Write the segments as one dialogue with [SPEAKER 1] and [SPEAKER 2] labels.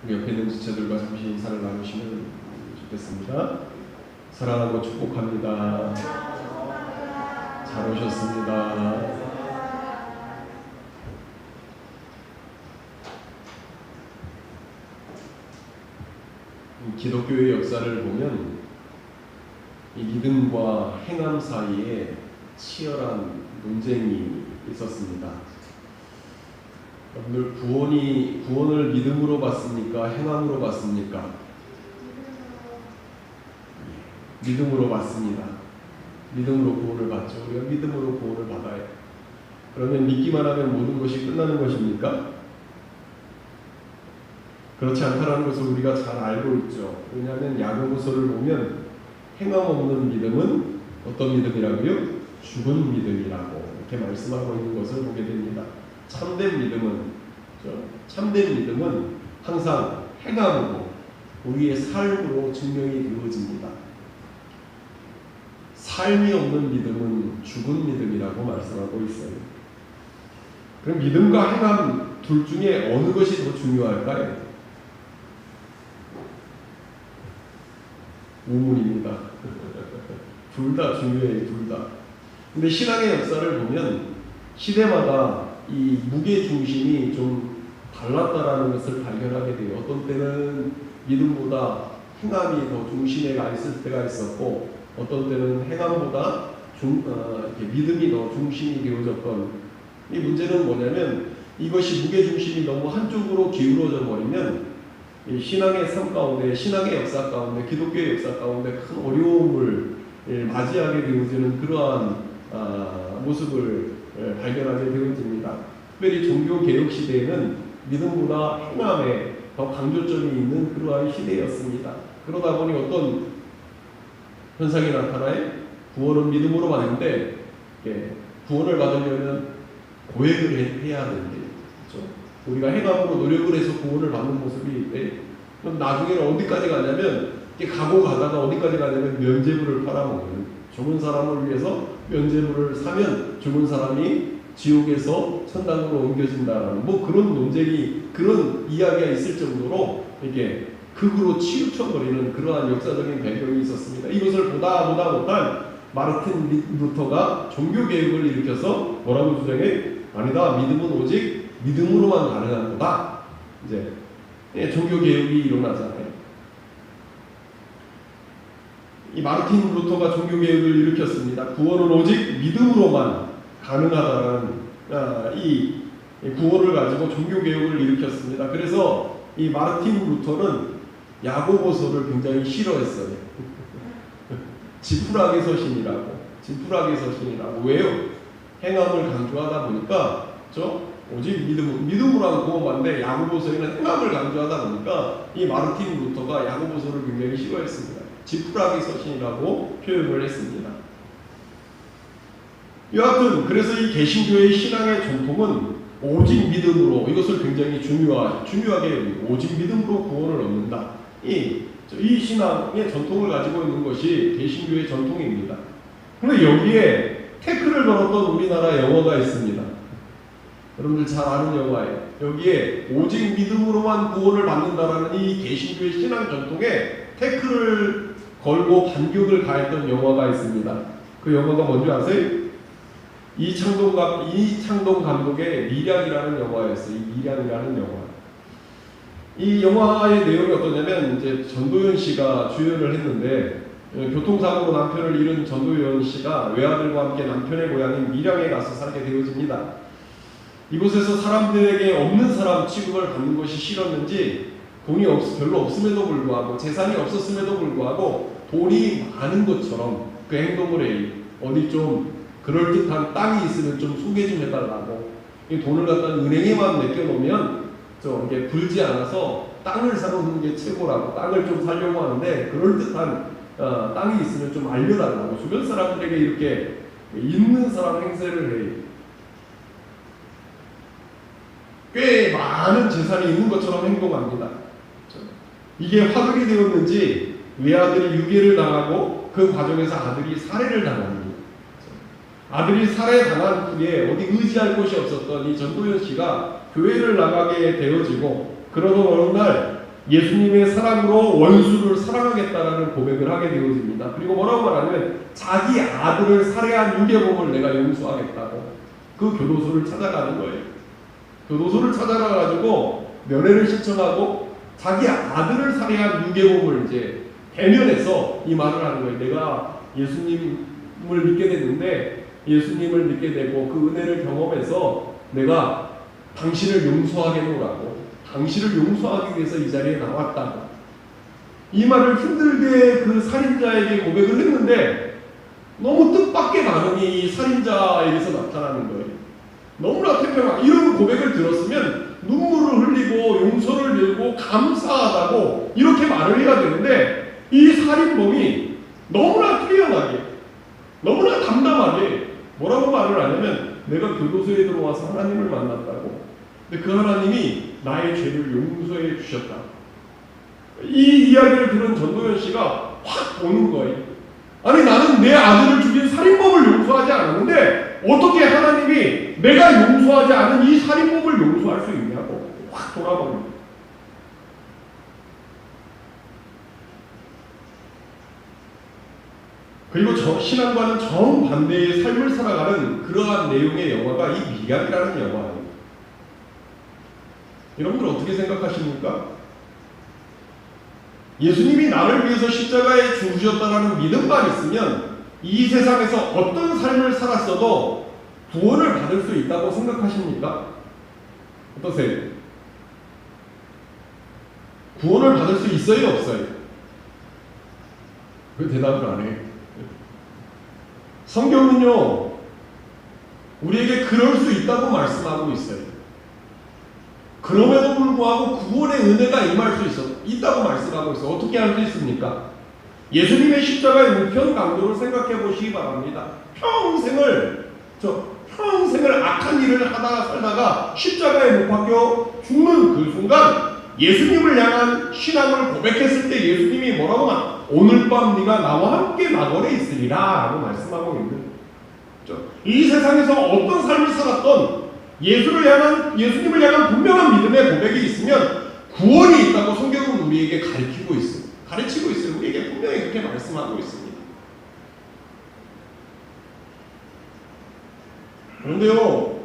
[SPEAKER 1] 옆에 있는 지체들과 잠시 인사를 나누시면 좋겠습니다. 사랑하고 축복합니다. 잘 오셨습니다. 기독교의 역사를 보면 이 믿음과 행함 사이에 치열한 논쟁이 있었습니다. 여러분들 구원을 믿음으로 받습니까? 행함으로 받습니까? 믿음으로 받습니다. 믿음으로 구원을 받죠. 우리가 믿음으로 구원을 받아요. 그러면 믿기만 하면 모든 것이 끝나는 것입니까? 그렇지 않다는 것을 우리가 잘 알고 있죠. 왜냐하면 야고보서를 보면 행함 없는 믿음은 어떤 믿음이라고요? 죽은 믿음이라고 이렇게 말씀하고 있는 것을 보게 됩니다. 참된 믿음은 항상 행함으로 우리의 삶으로 증명이 되어집니다. 삶이 없는 믿음은 죽은 믿음이라고 말씀하고 있어요. 그럼 믿음과 행함 둘 중에 어느 것이 더 중요할까요? 우문입니다. 둘 다 중요해요. 둘 다. 근데 신앙의 역사를 보면 시대마다 이 무게 중심이 좀 달랐다라는 것을 발견하게 돼요. 어떤 때는 믿음보다 행함이 더 중심에 가 있을 때가 있었고, 어떤 때는 행함보다 믿음이 더 중심이 되어졌던. 이 문제는 뭐냐면 이것이 무게 중심이 너무 한쪽으로 기울어져 버리면 이 신앙의 삶 가운데, 신앙의 역사 가운데, 기독교의 역사 가운데 큰 어려움을 맞이하게 되어지는 그러한 모습을 발견하게 되어집니다. 특별히 종교개혁 시대에는 믿음보다 행함에 더 강조점이 있는 그러한 시대였습니다. 그러다 보니 어떤 현상이 나타나요? 구원은 믿음으로 받는데 구원을 받으려면 고백을 해야 되는데, 그렇죠? 우리가 행함으로 노력을 해서 구원을 받는 모습이 있대. 그럼 나중에는 어디까지 가냐면 가고 가다가 어디까지 가냐면 면죄부를 팔아먹는, 죽은 사람을 위해서 면죄부를 사면 죽은 사람이 지옥에서 천당으로 옮겨진다라는 그런 논쟁이, 그런 이야기가 있을 정도로 이게 극으로 치우쳐버리는 그러한 역사적인 배경이 있었습니다. 이것을 보다 못한 마르틴 루터가 종교개혁을 일으켜서 뭐라고 주장해? 아니다, 믿음은 오직 믿음으로만 가능한 거다. 이제 종교개혁이 일어나잖아요. 이 마르틴 루터가 종교개혁을 일으켰습니다. 구원은 오직 믿음으로만 가능하다는 이 구원을 가지고 종교개혁을 일으켰습니다. 그래서 이 마르틴 루터는 야고보서를 굉장히 싫어했어요. 지푸라기 서신이라고. 왜요? 행함을 강조하다 보니까, 오직 믿음으로 구원받는데 야고보서에는 행함을 강조하다 보니까 이 마르틴 루터가 야고보서를 굉장히 싫어했습니다. 지푸라기 서신이라고 표현을 했습니다. 여하튼 그래서 이 개신교의 신앙의 전통은 오직 믿음으로, 이것을 굉장히 중요하게 여기고 오직 믿음으로 구원을 얻는다. 이 신앙의 전통을 가지고 있는 것이 개신교의 전통입니다. 그런데 여기에 태클을 걸었던 우리나라 영화가 있습니다. 여러분들 잘 아는 영화예요. 여기에 오직 믿음으로만 구원을 받는다라는 이 개신교의 신앙 전통에 태클을 걸고 반격을 가했던 영화가 있습니다. 그 영화가 뭔지 아세요? 이창동 감독의 밀양이라는 영화였어요. 밀양이라는 영화. 이 영화의 내용이 어떠냐면, 이제 전도연 씨가 주연을 했는데, 교통사고로 남편을 잃은 전도연 씨가 외아들과 함께 남편의 고향인 밀양에 가서 살게 되어집니다. 이곳에서 사람들에게 없는 사람 취급을 받는 것이 싫었는지 돈이 별로 없음에도 불구하고, 재산이 없었음에도 불구하고 돈이 많은 것처럼 그 행동을 해요. 어디 좀 그럴듯한 땅이 있으면 좀 소개 좀 해달라고. 이 돈을 갖다 은행에만 맡겨놓으면 이게 불지 않아서 땅을 사놓는 게 최고라고. 땅을 좀 사려고 하는데 그럴듯한 땅이 있으면 좀 알려달라고 주변 사람들에게 이렇게 있는 사람 행세를 해요. 꽤 많은 재산이 있는 것처럼 행동합니다. 이게 화두이 되었는지 외아들이 유괴를 당하고 그 과정에서 아들이 살해를 당합니다. 아들이 살해당한 후에 어디 의지할 곳이 없었던 이 전도연 씨가 교회를 나가게 되어지고, 그러던 어느 날 예수님의 사랑으로 원수를 사랑하겠다라는 고백을 하게 되어집니다. 그리고 뭐라고 말하냐면 자기 아들을 살해한 유괴범을 내가 용서하겠다고 그 교도소를 찾아가는 거예요. 교도소를 찾아가가지고 면회를 신청하고 자기 아들을 살해한 유괴범을 이제 대면해서 이 말을 하는 거예요. 내가 예수님을 믿게 됐는데 예수님을 믿게 되고 그 은혜를 경험해서 내가 당신을 용서하겠노라고, 당신을 용서하기 위해서 이 자리에 나왔다. 이 말을 힘들게 그 살인자에게 고백을 했는데 너무 뜻밖의 반응이 이 살인자에게서 나타나는 거예요. 너무나 태평한 이런 고백을 들었으면 눈물을 흘리고 용서를 빌고 감사하다고 이렇게 말을 해야 되는데 이 살인범이 너무나 태연하게, 너무나 담담하게 뭐라고 말을 하냐면 내가 교도소에 들어와서 하나님을 만났다고. 근데 그 하나님이 나의 죄를 용서해 주셨다. 이 이야기를 들은 전도연 씨가 확 보는 거예요. 아니 나는 내 아들을 죽인 살인범을 용서하지 않았는데 어떻게 하나님이 내가 용서하지 않은 이 살인범을 용서할 수 있냐고 확 돌아버립니다. 그리고 저 신앙과는 정반대의 삶을 살아가는 그러한 내용의 영화가 이 미학이라는 영화예요. 여러분들 어떻게 생각하십니까? 예수님이 나를 위해서 십자가에 죽으셨다는 믿음만 있으면 이 세상에서 어떤 삶을 살았어도 구원을 받을 수 있다고 생각하십니까? 어떠세요? 구원을 받을 수 있어요? 없어요? 왜 대답을 안 해요? 성경은요 우리에게 그럴 수 있다고 말씀하고 있어요. 그럼에도 불구하고 구원의 은혜가 임할 수 있다고 말씀하고 있어요. 어떻게 할 수 있습니까? 예수님의 십자가의 우편 강도를 생각해 보시기 바랍니다. 평생을 악한 일을 하다가 살다가 십자가에 못 박혀 죽는 그 순간 예수님을 향한 신앙을 고백했을 때 예수님이 뭐라고 말? 오늘 밤 네가 나와 함께 낙원에 있으리라 라고 말씀하고 있는 거죠. 이 세상에서 어떤 삶을 살았던 예수님을 향한 분명한 믿음의 고백이 있으면 구원이 있다고 성경은 우리에게 가르치고 있어요. 우리에게 분명히 그렇게 말씀하고 있습니다. 그런데요,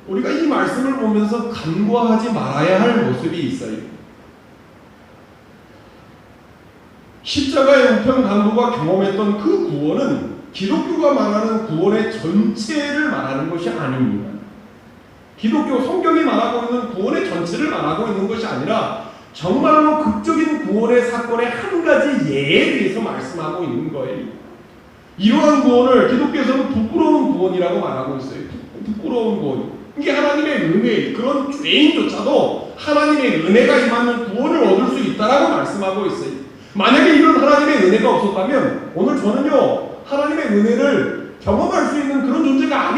[SPEAKER 1] 우리가 이 말씀을 보면서 간과하지 말아야 할 모습이 있어요. 십자가의 우편 강도가 경험했던 그 구원은 기독교가 말하는 구원의 전체를 말하는 것이 아닙니다. 기독교 성경이 말하고 있는 구원의 전체를 말하고 있는 것이 아니라 정말로 극적인 구원의 사건의 한 가지 예에 대해서 말씀하고 있는 거예요. 이러한 구원을 기독교에서는 부끄러운 구원이라고 말하고 있어요. 부끄러운 구원. 이게 하나님의 은혜, 그런 죄인조차도 하나님의 은혜가 임하는 구원을 얻을 수 있다라고 말씀하고 있어요. 만약에 이런 하나님의 은혜가 없었다면 오늘 저는요 하나님의 은혜를 경험할 수 있는 그런 존재가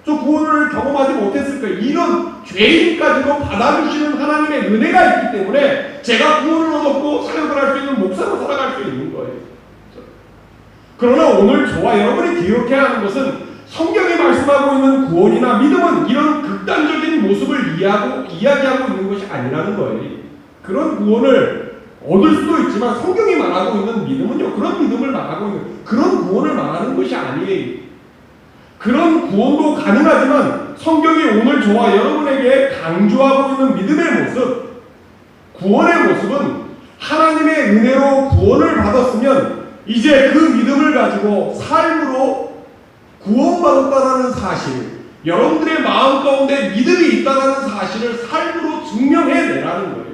[SPEAKER 1] 저 구원을 경험하지 못했을 거예요. 이런 죄인까지도 받아주시는 하나님의 은혜가 있기 때문에 제가 구원을 얻었고 사역을 할 수 있는 목사로 살아갈 수 있는 거예요. 그러나 오늘 저와 여러분이 기억해야 하는 것은 성경이 말씀하고 있는 구원이나 믿음은 이런 극단적인 모습을 이야기하고 있는 것이 아니라는 거예요. 그런 구원을 얻을 수도 있지만 성경이 말하고 있는 믿음은요 그런 믿음을 말하고 있는 그런 구원을 말하는 것이 아니에요. 그런 구원도 가능하지만 성경이 오늘 저와 여러분에게 강조하고 있는 믿음의 모습, 구원의 모습은 하나님의 은혜로 구원을 받았으면 이제 그 믿음을 가지고 삶으로 구원받았다는 사실, 여러분들의 마음 가운데 믿음이 있다는 사실을 삶으로 증명해내라는 거예요.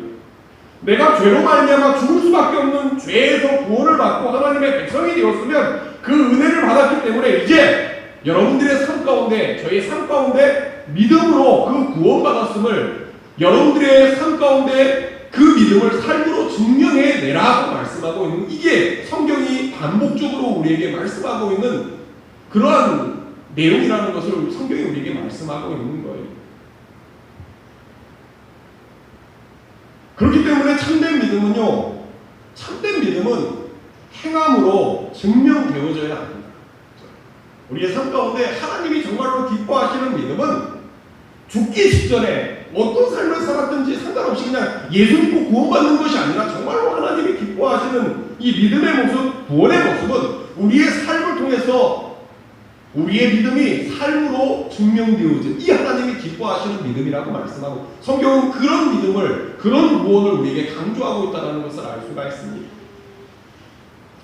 [SPEAKER 1] 내가 죄로 말미암아 죽을 수밖에 없는 죄에서 구원을 받고 하나님의 백성이 되었으면 그 은혜를 받았기 때문에 이제 여러분들의 삶 가운데, 저희의 삶 가운데 믿음으로 그 구원받았음을 여러분들의 삶 가운데 그 믿음을 삶으로 증명해내라고 말씀하고 있는, 이게 성경이 반복적으로 우리에게 말씀하고 있는 그러한 내용이라는 것을 성경이 우리에게 말씀하고 있는 거예요. 그렇기 때문에 참된 믿음은 행함으로 증명되어져야 합니다. 우리의 삶 가운데 하나님이 정말로 기뻐하시는 믿음은 죽기 직전에 어떤 삶을 살았든지 상관없이 그냥 예수 믿고 구원받는 것이 아니라 정말로 하나님이 기뻐하시는 이 믿음의 모습, 구원의 모습은 우리의 삶을 통해서 우리의 믿음이 삶으로 증명되어진 이 하나님이 기뻐하시는 믿음이라고 말씀하고, 성경은 그런 믿음을, 그런 구원을 우리에게 강조하고 있다는 것을 알 수가 있습니다.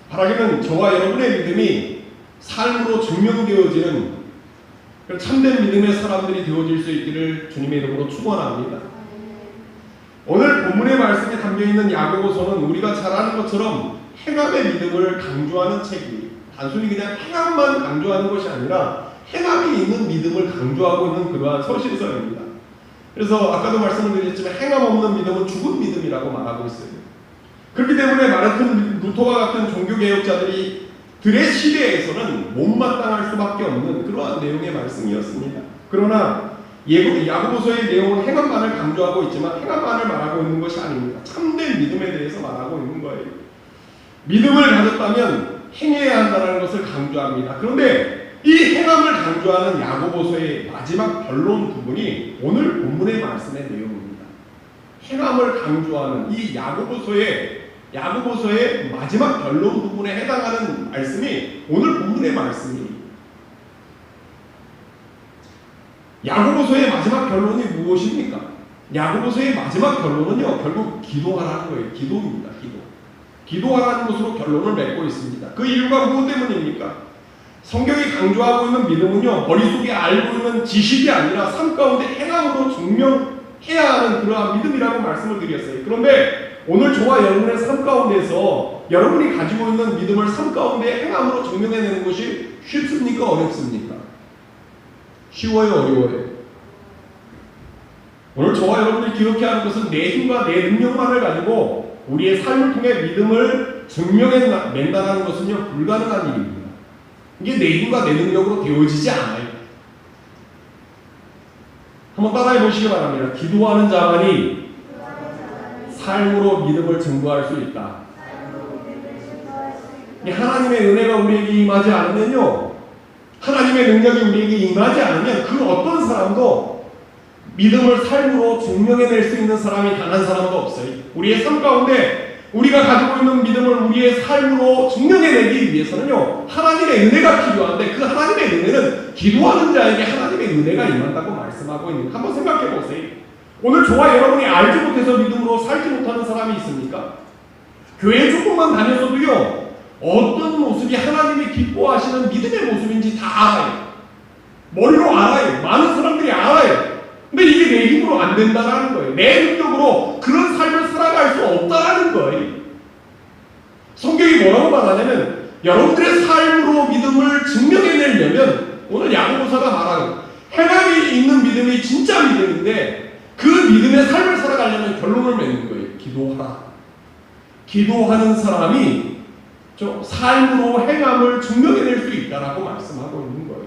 [SPEAKER 1] 바라기는 저와 여러분의 믿음이 삶으로 증명되어지는 참된 믿음의 사람들이 되어질 수 있기를 주님의 이름으로 축원합니다. 오늘 본문의 말씀에 담겨있는 야고보서는 우리가 잘 아는 것처럼 행함의 믿음을 강조하는 책이, 단순히 그냥 행함만 강조하는 것이 아니라 행함이 있는 믿음을 강조하고 있는 그러한 서신서입니다. 그래서 아까도 말씀을 드렸지만 행함 없는 믿음은 죽은 믿음이라고 말하고 있어요. 그렇기 때문에 마르틴 루터와 같은 종교개혁자들이 들의 시대에서는 못마땅할 수밖에 없는 그러한 내용의 말씀이었습니다. 그러나 야고보서의 내용은 행함만을 강조하고 있지만 행함만을 말하고 있는 것이 아닙니다. 참된 믿음에 대해서 말하고 있는 거예요. 믿음을 가졌다면 행해야 한다는 것을 강조합니다. 그런데 이 행함을 강조하는 야고보서의 마지막 결론 부분이 오늘 본문의 말씀의 내용입니다. 행함을 강조하는 이 야고보서의 마지막 결론 부분에 해당하는 말씀이 오늘 본문의 말씀이에요. 야고보서의 마지막 결론이 무엇입니까? 야고보서의 마지막 결론은요, 결국 기도하라는 거예요. 기도입니다. 기도하라는 것으로 결론을 맺고 있습니다. 그 이유가 무엇 때문입니까? 성경이 강조하고 있는 믿음은요, 머릿속에 알고 있는 지식이 아니라 삶 가운데 행함으로 증명해야 하는 그러한 믿음이라고 말씀을 드렸어요. 그런데 오늘 저와 여러분의 삶 가운데서 여러분이 가지고 있는 믿음을 삶 가운데 행함으로 증명해내는 것이 쉽습니까? 어렵습니까? 쉬워요? 어려워요? 오늘 저와 여러분들이 기억해야 하는 것은 내 힘과 내 능력만을 가지고 우리의 삶을 통해 믿음을 증명해낸다는 것은요, 불가능한 일입니다. 이게 내 힘과 내 능력으로 되어지지 않아요. 한번 따라해 보시기 바랍니다. 기도하는 자만이 삶으로 믿음을 증거할 수 있다. 하나님의 은혜가 우리에게 임하지 않으면요, 하나님의 능력이 우리에게 임하지 않으면 그 어떤 사람도 믿음을 삶으로 증명해낼 수 있는 사람이 강한 사람도 없어요. 우리의 삶 가운데 우리가 가지고 있는 믿음을 우리의 삶으로 증명해내기 위해서는요, 하나님의 은혜가 필요한데 그 하나님의 은혜는 기도하는 자에게 하나님의 은혜가 임한다고 말씀하고 있는, 한번 생각해 보세요. 오늘 저와 여러분이 알지 못해서 믿음으로 살지 못하는 사람이 있습니까? 교회에 조금만 다녔어도요, 어떤 모습이 하나님이 기뻐하시는 믿음의 모습인지 다 알아요. 머리로 알아요. 많은 사람들이 알아요. 근데 이게 내 힘으로 안 된다는 거예요. 내 능력으로 그런 삶을 살아갈 수 없다는 거예요. 성경이 뭐라고 말하냐면, 여러분들의 삶으로 믿음을 증명해내려면 오늘 야고보서가 말하는 행함이 있는 믿음이 진짜 믿음인데 그 믿음의 삶을 살아가려면 결론을 맺는 거예요. 기도하라. 기도하는 사람이 삶으로 행함을 증명해낼 수 있다라고 말씀하고 있는 거예요.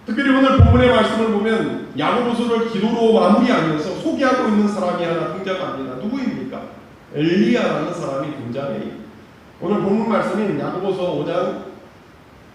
[SPEAKER 1] 특별히 오늘 본문의 말씀을 보면 야고보서를 기도로 마무리하면서 소개하고 있는 사람이 하나 등장합니다. 누구입니까? 엘리야라는 사람이 등장해요. 오늘 본문 말씀인 야고보서 5장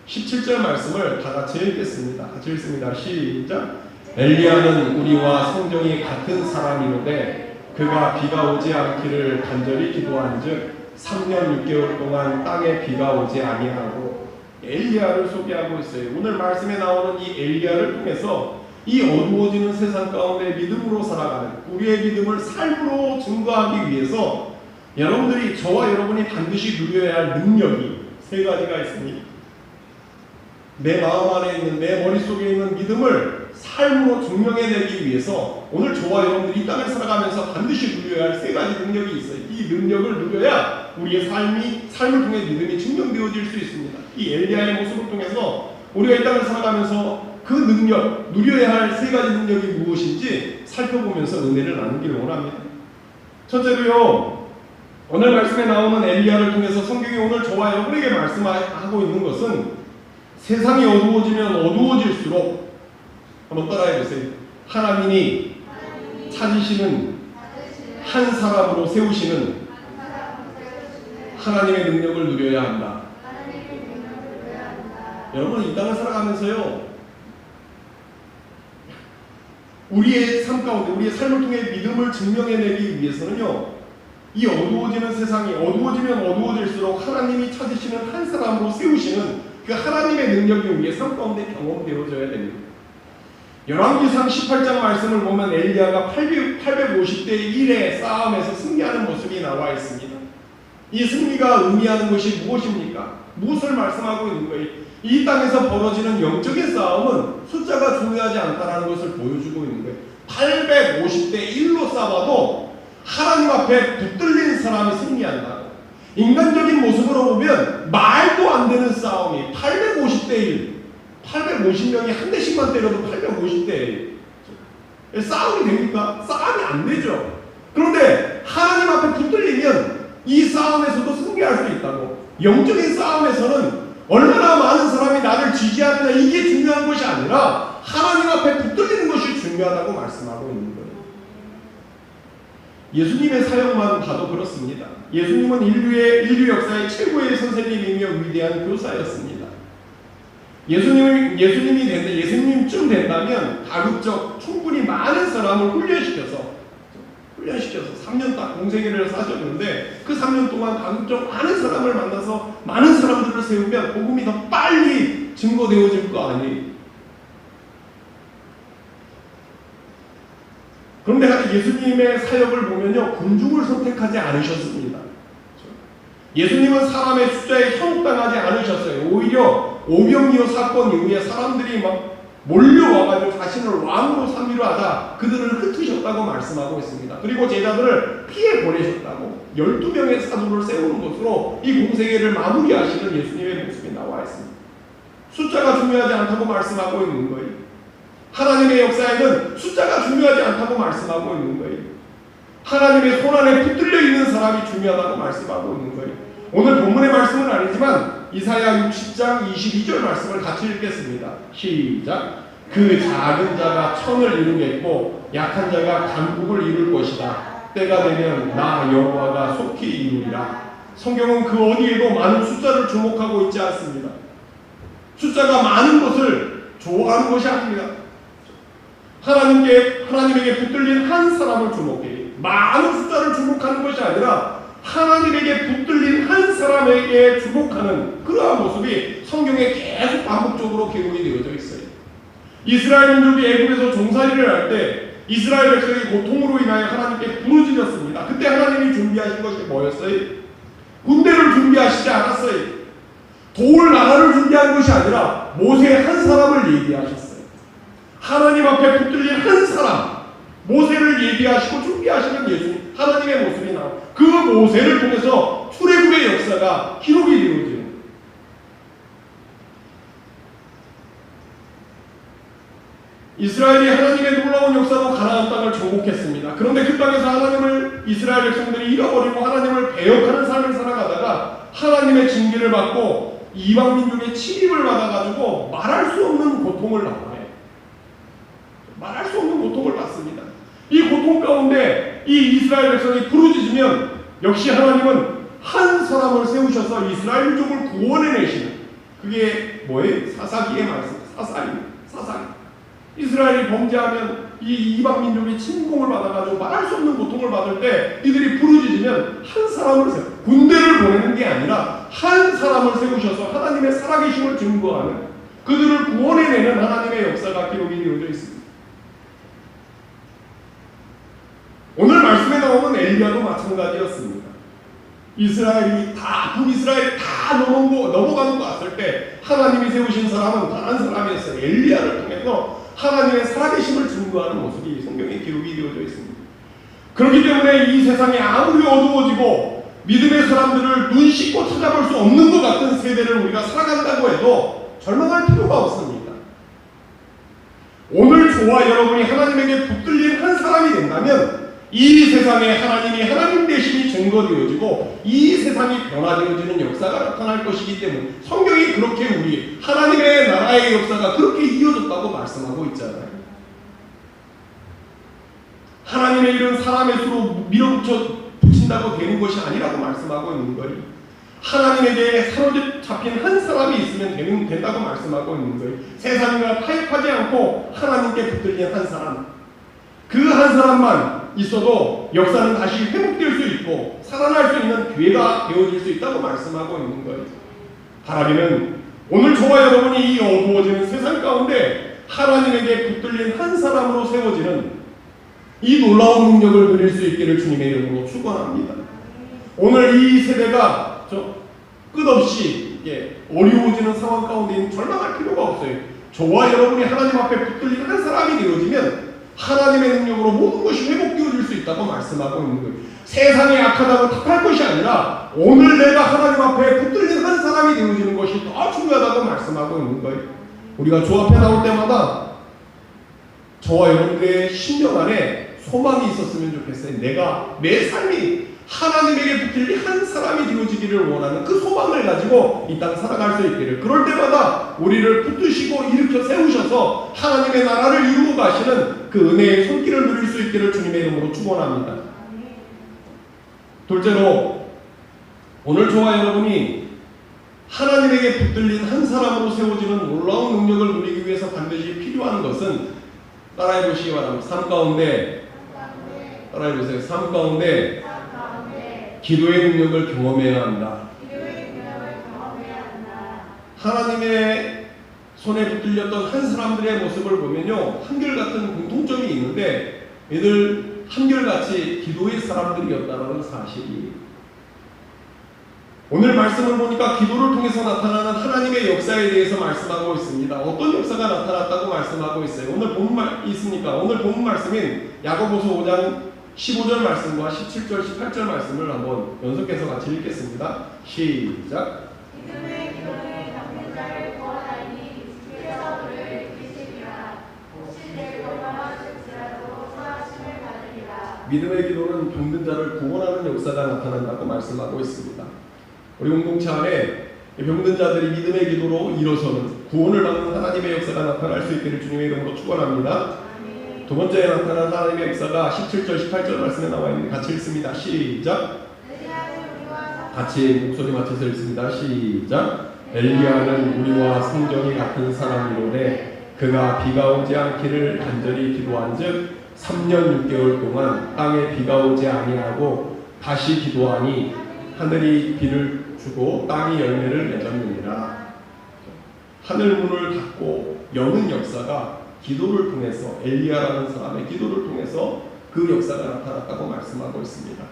[SPEAKER 1] 17절 말씀을 다 같이 읽겠습니다. 같이 읽습니다. 시작. 엘리야는 우리와 성정이 같은 사람이로되 그가 비가 오지 않기를 간절히 기도한즉 3년 6개월 동안 땅에 비가 오지 아니하고, 엘리야를 소개하고 있어요. 오늘 말씀에 나오는 이 엘리야를 통해서 이 어두워지는 세상 가운데 믿음으로 살아가는 우리의 믿음을 삶으로 증거하기 위해서 여러분들이, 저와 여러분이 반드시 누려야 할 능력이 세 가지가 있습니다. 내 마음 안에 있는, 내 머릿속에 있는 믿음을 삶으로 증명해내기 위해서 오늘 저와 여러분들이 이 땅을 살아가면서 반드시 누려야 할 세 가지 능력이 있어요. 이 능력을 누려야 우리의 삶을 통해 믿음이 증명되어질 수 있습니다. 이 엘리야의 모습을 통해서 우리가 이 땅을 살아가면서 그 능력, 누려야 할 세 가지 능력이 무엇인지 살펴보면서 은혜를 나누기를 원합니다. 첫째로요, 오늘 말씀에 나오는 엘리야를 통해서 성경이 오늘 저와 여러분에게 말씀하고 있는 것은 세상이 어두워지면 어두워질수록, 한번 따라해보세요. 하나님이 찾으시는 한 사람으로 세우시는 하나님의 능력을 누려야 한다. 여러분, 이 땅을 살아가면서요, 우리의 삶 가운데 우리의 삶을 통해 믿음을 증명해내기 위해서는요, 이 어두워지는 세상이 어두워지면 어두워질수록 하나님이 찾으시는 한 사람으로 세우시는 그 하나님의 능력이 우리의 삶 가운데 경험되어져야 됩니다. 열왕기상 18장 말씀을 보면 엘리야가 850대 1의 싸움에서 승리하는 모습이 나와 있습니다. 이 승리가 의미하는 것이 무엇입니까? 무엇을 말씀하고 있는 거예요? 이 땅에서 벌어지는 영적인 싸움은 숫자가 중요하지 않다는 것을 보여주고 있는 거예요. 850대 1로 싸워도 하나님 앞에 붙들린 사람이 승리한다고. 인간적인 모습으로 보면 말도 안 되는 싸움이 850대 1, 850명이 한 대씩만 때려도 850대 1. 싸움이 됩니까? 싸움이 안 되죠. 그런데 하나님 앞에 붙들리면 이 싸움에서도 승리할 수 있다고. 영적인 싸움에서는 얼마나 많은 사람이 나를 지지하느냐 이게 중요한 것이 아니라 하나님 앞에 붙들리는 것이 중요하다고 말씀하고 있는 거예요. 예수님의 사역만 봐도 그렇습니다. 예수님은 인류 역사의 최고의 선생님이며 위대한 교사였습니다. 예수님쯤 된다면 가급적 충분히 많은 사람을 훈련시켜서 3년 딱 공생애를 사셨는데 그 3년 동안 가급적 많은 사람을 만나서 많은 사람들을 세우면 복음이 더 빨리 증거되어질 거 아니에요. 그런데 예수님의 사역을 보면요, 군중을 선택하지 않으셨습니다. 예수님은 사람의 숫자에 현혹당하지 않으셨어요. 오히려 오병이어 사건 이후에 사람들이 막 몰려와가지고 자신을 왕으로 삼기로 하자 그들을 흩으셨다고 말씀하고 있습니다. 그리고 제자들을 피해 보내셨다고 12명의 사도를 세우는 것으로 이 공생애를 마무리하시는 예수님의 모습이 나와 있습니다. 숫자가 중요하지 않다고 말씀하고 있는 거예요. 하나님의 역사에는 숫자가 중요하지 않다고 말씀하고 있는 거예요. 하나님의 손안에 붙들려 있는 사람이 중요하다고 말씀하고 있는 거예요. 오늘 본문의 말씀은 아니지만 이사야 60장 22절 말씀을 같이 읽겠습니다. 시작. 그 작은 자가 천을 이루겠고 약한 자가 강국을 이룰 것이다. 때가 되면 나 여호와가 속히 이루리라. 성경은 그 어디에도 많은 숫자를 주목하고 있지 않습니다. 숫자가 많은 것을 좋아하는 것이 아닙니다. 하나님에게 붙들린 한 사람을 주목해요. 많은 숫자를 주목하는 것이 아니라 하나님에게 붙들린 한 사람에게 주목하는 그러한 모습이 성경에 계속 반복적으로 기록이 되어져 있어요. 이스라엘 민족이 애굽에서 종살이를 할 때 이스라엘 백성의 고통으로 인하여 하나님께 부르짖었습니다. 그때 하나님이 준비하신 것이 뭐였어요? 군대를 준비하시지 않았어요. 도울 나라를 준비한 것이 아니라 모세 한 사람을 예비하셨어요. 하나님 앞에 붙들린 한 사람, 모세를 예비하시고 준비하시는 예수님, 하나님의 모습이 나옵니다. 그 모세를 통해서 출애굽의 역사가 기록이 되어지는 거예요. 이스라엘이 하나님의 놀라운 역사로 가나안 땅을 정복했습니다. 그런데 그 땅에서 하나님을 이스라엘 백성들이 잃어버리고 하나님을 배역하는 삶을 살아가다가 하나님의 징계를 받고 이방 민족의 침입을 받아가지고 말할 수 없는 고통을 받아요. 말할 수 없는 고통을 받습니다. 이 고통 가운데 이 이스라엘 백성이 부르짖으면 역시 하나님은 한 사람을 세우셔서 이스라엘 민족을 구원해내시는, 그게 뭐예요? 사사기의 말씀. 사사기. 이스라엘이 범죄하면 이 이방 민족이 침공을 받아가지고 말할 수 없는 고통을 받을 때 이들이 부르짖으면 한 사람을 세워, 군대를 보내는 게 아니라 한 사람을 세우셔서 하나님의 살아계심을 증거하는, 그들을 구원해내는 하나님의 역사가 기록이 되어져 있습니다. 오늘 말씀에 나오는 엘리야도 마찬가지였습니다. 북이스라엘이 다 넘어가는 것 같을 때 하나님이 세우신 사람은 단 한 사람이었어요. 엘리야를 통해서 하나님의 살아계심을 증거하는 모습이 성경에 기록이 되어져 있습니다. 그렇기 때문에 이 세상이 아무리 어두워지고 믿음의 사람들을 눈 씻고 찾아볼 수 없는 것 같은 세대를 우리가 살아간다고 해도 절망할 필요가 없습니다. 오늘 저와 여러분이 하나님에게 붙들린 한 사람이 된다면 이 세상에 하나님이 하나님 되심이 증거되어지고 이 세상이 변화되어지는 역사가 나타날 것이기 때문에 성경이 그렇게 우리 하나님의 나라의 역사가 그렇게 이어졌다고 말씀하고 있잖아요. 하나님의 일은 사람의 수로 밀어붙인다고 되는 것이 아니라고 말씀하고 있는 거예요. 하나님에게 사로잡힌 한 사람이 있으면 된다고 말씀하고 있는 거예요. 세상과 타협하지 않고 하나님께 붙들린 한 사람, 그 한 사람만 있어도 역사는 다시 회복될 수 있고 살아날 수 있는 기회가 되어질 수 있다고 말씀하고 있는 거예요. 바라기는 오늘 저와 여러분이 이 어두워지는 세상 가운데 하나님에게 붙들린 한 사람으로 세워지는 이 놀라운 능력을 누릴 수 있기를 주님의 이름으로 축원합니다. 오늘 이 세대가 끝없이 어려워지는 상황 가운데 절망할 필요가 없어요. 저와 여러분이 하나님 앞에 붙들린 한 사람이 되어지면 하나님의 능력으로 모든 것이 회복되어질 수 있다고 말씀하고 있는 거예요. 세상이 약하다고 탓할 것이 아니라 오늘 내가 하나님 앞에 붙들린 한 사람이 되어지는 것이 더 중요하다고 말씀하고 있는 거예요. 우리가 주 앞에 나올 때마다 저와 여러분들의 심령 안에 소망이 있었으면 좋겠어요. 내가 내 삶이 하나님에게 붙들린 한 사람이 되어지기를 원하는 그 소망을 가지고 이 땅 살아갈 수 있기를, 그럴 때마다 우리를 붙드시고 일으켜 세우셔서 하나님의 나라를 이루고 가시는 그 은혜의 손길을 누릴 수 있기를 주님의 이름으로 축원합니다. 둘째로, 오늘 저와 여러분이 하나님에게 붙들린 한 사람으로 세워지는 놀라운 능력을 누리기 위해서 반드시 필요한 것은, 따라해 보시기 바랍니다. 삶 가운데, 따라해 보세요. 삶 가운데 기도의 능력을 경험해야 한다. 하나님의 손에 붙들렸던 한 사람들의 모습을 보면요, 한결같은 공통점이 있는데 이들 한결같이 기도의 사람들이었다는 사실이, 오늘 말씀을 보니까 기도를 통해서 나타나는 하나님의 역사에 대해서 말씀하고 있습니다. 어떤 역사가 나타났다고 말씀하고 있어요. 오늘 본문 있습니까? 오늘 본문 말씀인 야고보서 5장 15절 말씀과 17절, 18절 말씀을 한번 연속해서 같이 읽겠습니다. 시작. 믿음의 기도에 병든 자를 구원하니 주께서 그를 이기시리라. 혹시 내 병마가 될지라도 사하심을 받으리라. 믿음의 기도는 병든 자를 구원하는 역사가 나타난다고 말씀하고 있습니다. 우리 공동체 안에 병든 자들이 믿음의 기도로 일어서는 구원을 받는 하나님의 역사가 나타날 수 있기를 주님의 이름으로 축원합니다. 두 번째에 나타난 하나님의 역사가 17절, 18절 말씀에 나와 있는데 같이 읽습니다. 시작. 같이 목소리 맞춰서 읽습니다. 시작. 엘리야는 우리와 성전이 같은 사람이로되 그가 비가 오지 않기를 간절히 기도한즉 3년 6개월 동안 땅에 비가 오지 아니하고 다시 기도하니 하늘이 비를 주고 땅이 열매를 맺었느니라. 하늘 문을 닫고 여는 역사가 기도를 통해서, 엘리야라는 사람의 기도를 통해서 그 역사가 나타났다고 말씀하고 있습니다.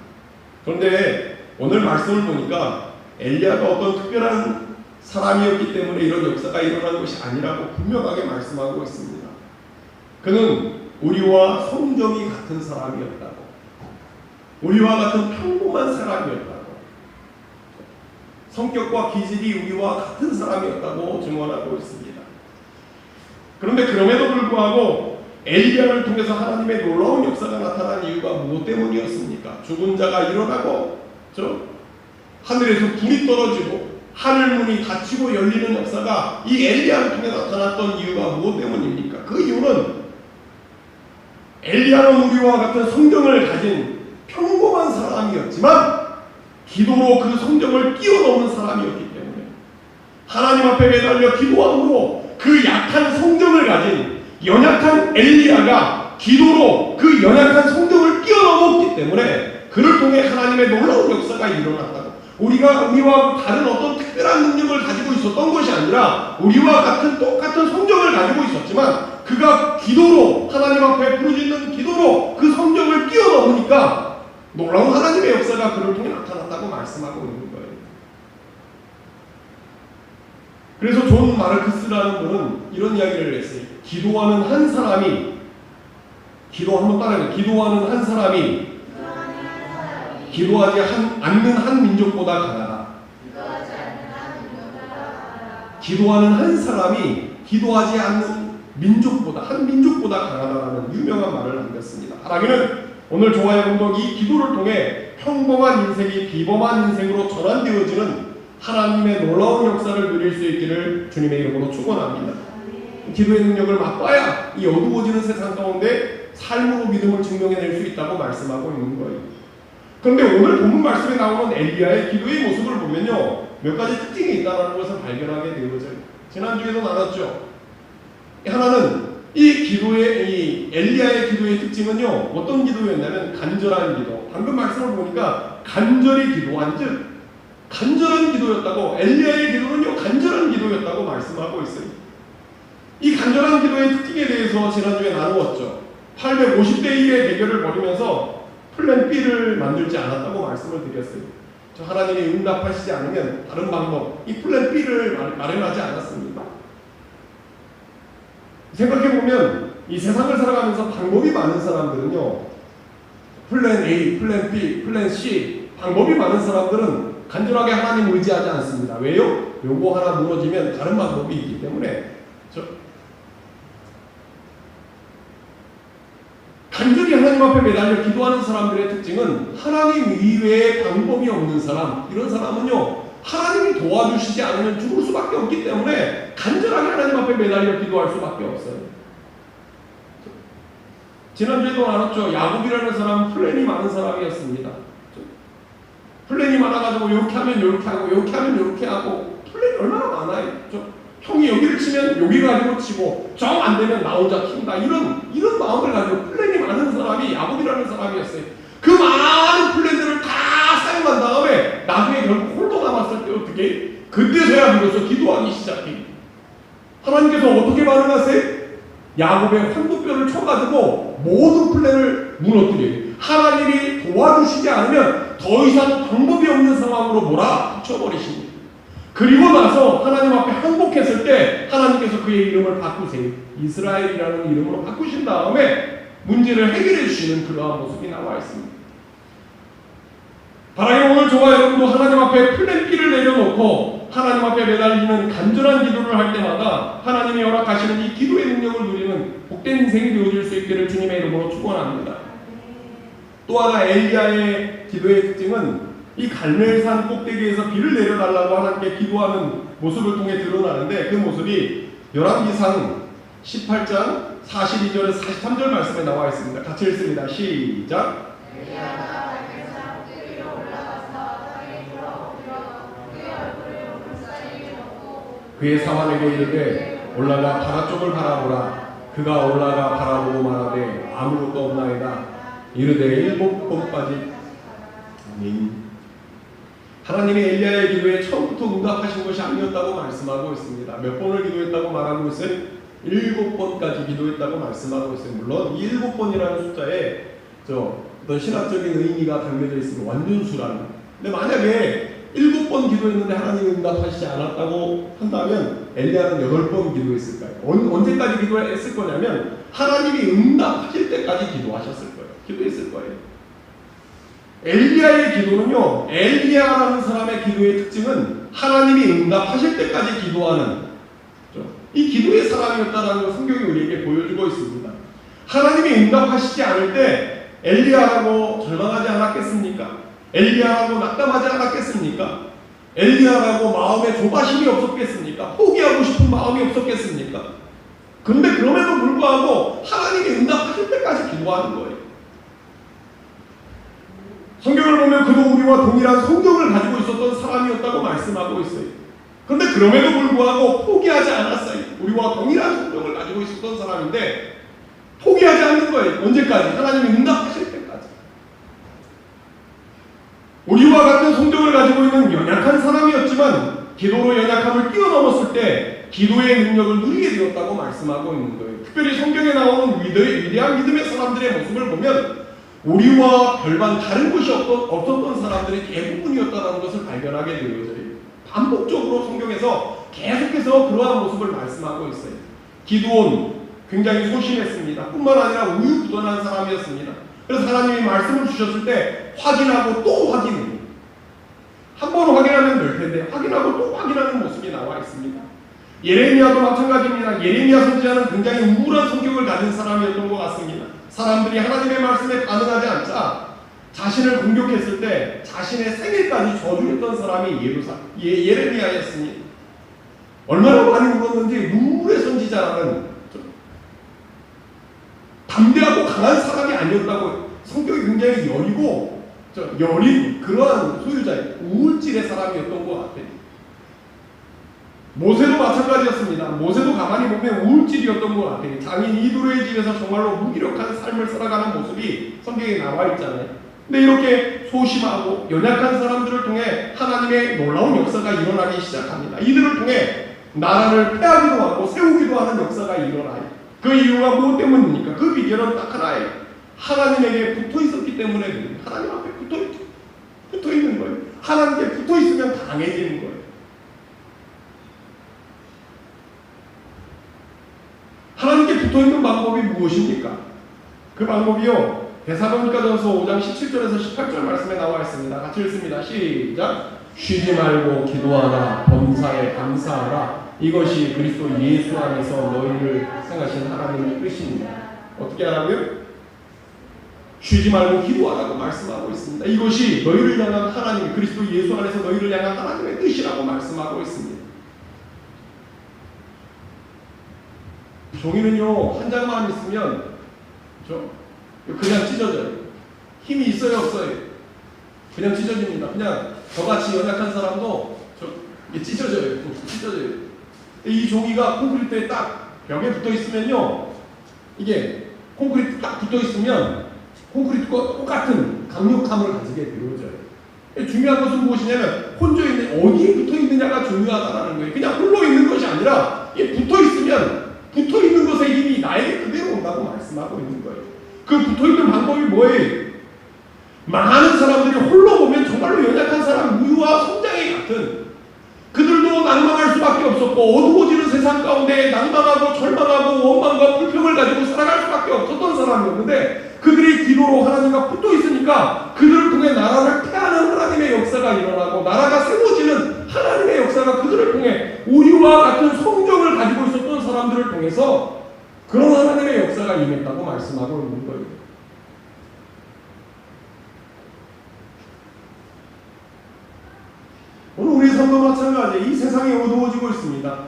[SPEAKER 1] 그런데 오늘 말씀을 보니까 엘리야가 어떤 특별한 사람이었기 때문에 이런 역사가 일어난 것이 아니라고 분명하게 말씀하고 있습니다. 그는 우리와 성정이 같은 사람이었다고, 우리와 같은 평범한 사람이었다고, 성격과 기질이 우리와 같은 사람이었다고 증언하고 있습니다. 그런데 그럼에도 불구하고 엘리야를 통해서 하나님의 놀라운 역사가 나타난 이유가 무엇 때문이었습니까? 죽은 자가 일어나고 하늘에서 불이 떨어지고 하늘문이 닫히고 열리는 역사가 이 엘리야를 통해 나타났던 이유가 무엇 때문입니까? 그 이유는 엘리야는 우리와 같은 성경을 가진 평범한 사람이었지만 기도로 그 성경을 뛰어넘는 사람이었기 때문에, 하나님 앞에 매달려 기도함으로 그 약한 성경을 가진 연약한 엘리야가 기도로 그 연약한 성경을 뛰어넘었기 때문에 그를 통해 하나님의 놀라운 역사가 일어났다고. 우리와 다른 어떤 특별한 능력을 가지고 있었던 것이 아니라 우리와 같은 똑같은 성경을 가지고 있었지만 그가 기도로, 하나님 앞에 부르짖는 기도로 그 성경을 뛰어넘으니까 놀라운 하나님의 역사가 그를 통해 나타났다고 말씀하고 있는 거예요. 그래서 존 마르크스라는 분은 이런 이야기를 했어요. 기도하는 한 사람이, 한번 따라해요. 기도하는 한 사람이 기도하지 않는 한 민족보다 강하다. 기도하는 한 사람이 기도하지 않는 한 민족보다 강하다라는 유명한 말을 남겼습니다. 하나님은 오늘 저와 여러분도 이 기도를 통해 평범한 인생이 비범한 인생으로 전환되어지는 하나님의 놀라운 역사를 누릴 수 있기를 주님의 이름으로 축원합니다. 기도의 능력을 맛봐야 이 어두워지는 세상 가운데 삶으로 믿음을 증명해낼 수 있다고 말씀하고 있는 거예요. 그런데 오늘 본문 말씀에 나오는 엘리야의 기도의 모습을 보면요, 몇 가지 특징이 있다는 것을 발견하게 되어져요. 지난주에도 나눴죠. 하나는 이 엘리야의 기도의 특징은요, 어떤 기도였냐면 간절한 기도. 방금 말씀을 보니까 간절히 기도한 즉 간절한 기도였다고, 엘리야의 기도는요 간절한 기도였다고 말씀하고 있어요. 이 간절한 기도의 특징에 대해서 지난주에 나누었죠. 850대 1의 대결을 벌이면서 플랜 B를 만들지 않았다고 말씀을 드렸어요. 저 하나님이 응답하시지 않으면 다른 방법, 이 플랜 B를 마련하지 않았습니다. 생각해보면 이 세상을 살아가면서 방법이 많은 사람들은요, 플랜 A, 플랜 B, 플랜 C, 방법이 많은 사람들은 간절하게 하나님 의지하지 않습니다. 왜요? 요거 하나 무너지면 다른 방법이 있기 때문에. 간절히 하나님 앞에 매달려 기도하는 사람들의 특징은 하나님 이외에 방법이 없는 사람, 이런 사람은요 하나님이 도와주시지 않으면 죽을 수밖에 없기 때문에 간절하게 하나님 앞에 매달려 기도할 수밖에 없어요. 지난주에도 나눴죠. 야곱이라는 사람은 플랜이 많은 사람이었습니다. 플랜이 많아가지고 이렇게 하면 이렇게 하고 이렇게 하면 이렇게 하고, 플랜이 얼마나 많아요. 형이 여기를 치면 여기 가지고 치고 정 안 되면 나 혼자 튄다, 이런 마음을 가지고 플랜이 많은 사람이 야곱이라는 사람이었어요. 그 많은 플랜들을 다 사용한 다음에 나중에 결국 홀로 남았을 때 어떻게? 그때서야 비로소 기도하기 시작해. 하나님께서 어떻게 반응하세요? 야곱의 환도뼈를 쳐가지고 모든 플랜을 무너뜨려요. 하나님이 도와주시지 않으면 더 이상 방법이 없는 상황으로 몰아붙여버리십니다. 그리고 나서 하나님 앞에 항복했을 때 하나님께서 그의 이름을 바꾸세요. 이스라엘이라는 이름으로 바꾸신 다음에 문제를 해결해 주시는 그러한 모습이 나와 있습니다. 바라기 오늘 저와 여러분도 하나님 앞에 플랜 B를 내려놓고 하나님 앞에 매달리는 간절한 기도를 할 때마다 하나님이 허락하시는 이 기도의 능력을 누리는 복된 인생이 되어질 수 있기를 주님의 이름으로 축원합니다. 또 하나 엘리야의 기도의 특징은 이 갈멜산 꼭대기에서 비를 내려달라고 하나님께 기도하는 모습을 통해 드러나는데, 그 모습이 열왕기상 18장 42절에서 43절 말씀에 나와 있습니다. 같이 읽습니다. 시작. 그의 사환에게 이르되 올라가 바다 쪽을 바라보라. 그가 올라가 바라보고 말하되 아무것도 없나이다. 이르되 7번까지. 아멘. 하나님이 엘리야의 기도에 처음부터 응답하신 것이 아니었다고 말씀하고 있습니다. 몇 번을 기도했다고 말하고 있어요? 7번까지 기도했다고 말씀하고 있어요. 물론 이 7번이라는 숫자에 어떤 신학적인 의미가 담겨져 있으면 완전수라는. 근데 만약에 7번 기도했는데 하나님이 응답하시지 않았다고 한다면 엘리야는 8번 기도했을까요? 언제까지 기도했을 거냐면 하나님이 응답하실 때까지 기도하셨을 거예요. 기도했을 거예요. 엘리야의 기도는요, 엘리야라는 사람의 기도의 특징은 하나님이 응답하실 때까지 기도하는 이 기도의 사람이었다는 걸 성경이 우리에게 보여주고 있습니다. 하나님이 응답하시지 않을 때 엘리야라고 절망하지 않았겠습니까? 엘리야라고 낙담하지 않았겠습니까? 엘리야라고 마음에 조바심이 없었겠습니까? 포기하고 싶은 마음이 없었겠습니까? 그런데 그럼에도 불구하고 하나님이 응답하실 때까지 기도하는 거예요. 성경을 보면 그도 우리와 동일한 성경을 가지고 있었던 사람이었다고 말씀하고 있어요. 그런데 그럼에도 불구하고 포기하지 않았어요. 우리와 동일한 성경을 가지고 있었던 사람인데 포기하지 않는 거예요. 언제까지? 하나님이 응답하실 때까지. 우리와 같은 성경을 가지고 있는 연약한 사람이었지만 기도로 연약함을 뛰어넘었을 때 기도의 능력을 누리게 되었다고 말씀하고 있는 거예요. 특별히 성경에 나오는 위대한 믿음의 사람들의 모습을 보면 우리와 별반 다른 것이 없었던 사람들이 대부분이었다는 것을 발견하게 되어져요. 반복적으로 성경에서 계속해서 그러한 모습을 말씀하고 있어요. 기드온 굉장히 소심했습니다. 뿐만 아니라 우유부단한 사람이었습니다. 그래서 하나님이 말씀을 주셨을 때 확인하고 또 확인해요. 한 번 확인하면 될 텐데 확인하고 또 확인하는 모습이 나와 있습니다. 예레미야도 마찬가지입니다. 예레미야 선지자는 굉장히 우울한 성격을 가진 사람이었던 것 같습니다. 사람들이 하나님의 말씀에 반응하지 않자 자신을 공격했을 때 자신의 생일까지 저주했던 사람이 예레미야였습니다. 얼마나 많이 울었는지 눈물의 선지자라는 담대하고 강한 사람이 아니었다고. 성격이 굉장히 여린 그러한 소유자의 우울질의 사람이었던 것 같아요. 모세도 마찬가지였습니다. 모세도 가만히 보면 우울질이었던 것 같아요. 장인 이두로의 집에서 정말로 무기력한 삶을 살아가는 모습이 성경에 나와 있잖아요. 근데 이렇게 소심하고 연약한 사람들을 통해 하나님의 놀라운 역사가 일어나기 시작합니다. 이들을 통해 나라를 폐하기도 하고 세우기도 하는 역사가 일어나요. 그 이유가 무엇 때문입니까? 그 비결은 딱 하나예요. 하나님에게 붙어 있었기 때문에 하나님 앞에 붙어 있는 거예요. 하나님께 붙어 있으면 강해지는 거예요. 하나님께 붙어 있는 방법이 무엇입니까? 그 방법이요. 데살로니가전서 5장 17절에서 18절 말씀에 나와 있습니다. 같이 읽습니다. 시작. 쉬지 말고 기도하라. 범사에 감사하라. 이것이 그리스도 예수 안에서 너희를 생각하신 하나님의 뜻입니다. 어떻게 하라고요? 쉬지 말고 기도하라고 말씀하고 있습니다. 이것이 너희를 향한 하나님, 그리스도 예수 안에서 너희를 향한 하나님의 뜻이라고 말씀하고 있습니다. 종이는요, 한 장만 있으면 그냥 찢어져요. 힘이 있어요, 없어요? 그냥 찢어집니다. 그냥 저같이 연약한 사람도 찢어져요. 이 종이가 콘크리트에 딱 벽에 붙어 있으면요, 이게 콘크리트 딱 붙어 있으면 콘크리트와 똑같은 강력함을 가지게 되어져요. 중요한 것은 무엇이냐면 혼자 있는 어디에 붙어 있느냐가 중요하다라는 거예요. 그냥 홀로 있는 것이 아니라 붙어 있으면 붙어 있는 것의 힘이 나에게 그대로 온다고 말씀하고 있는 거예요. 그 붙어 있는 방법이 뭐예요? 많은 사람들이 홀로 보면 정말로 연약한 사람, 우유와 성장이 같은, 그들도 낭망할 수밖에 없었고 어두워지는 세상 가운데 낭망하고 절망하고 원망과 불평을 가지고 살아갈 수밖에 없었던 사람이었는데, 그들이 기도로 하나님과 붙어 있으니까 그들을 통해 나라를 폐하는 하나님의 역사가 일어나고 나라가 세워지는 하나님의 역사가 그들을 통해 우리와 같은 성정을 가지고 있었던 사람들을 통해서 그런 하나님의 역사가 임했다고 말씀하고 있는 거예요. 오늘 우리 삶도 마찬가지. 이 세상이 어두워지고 있습니다.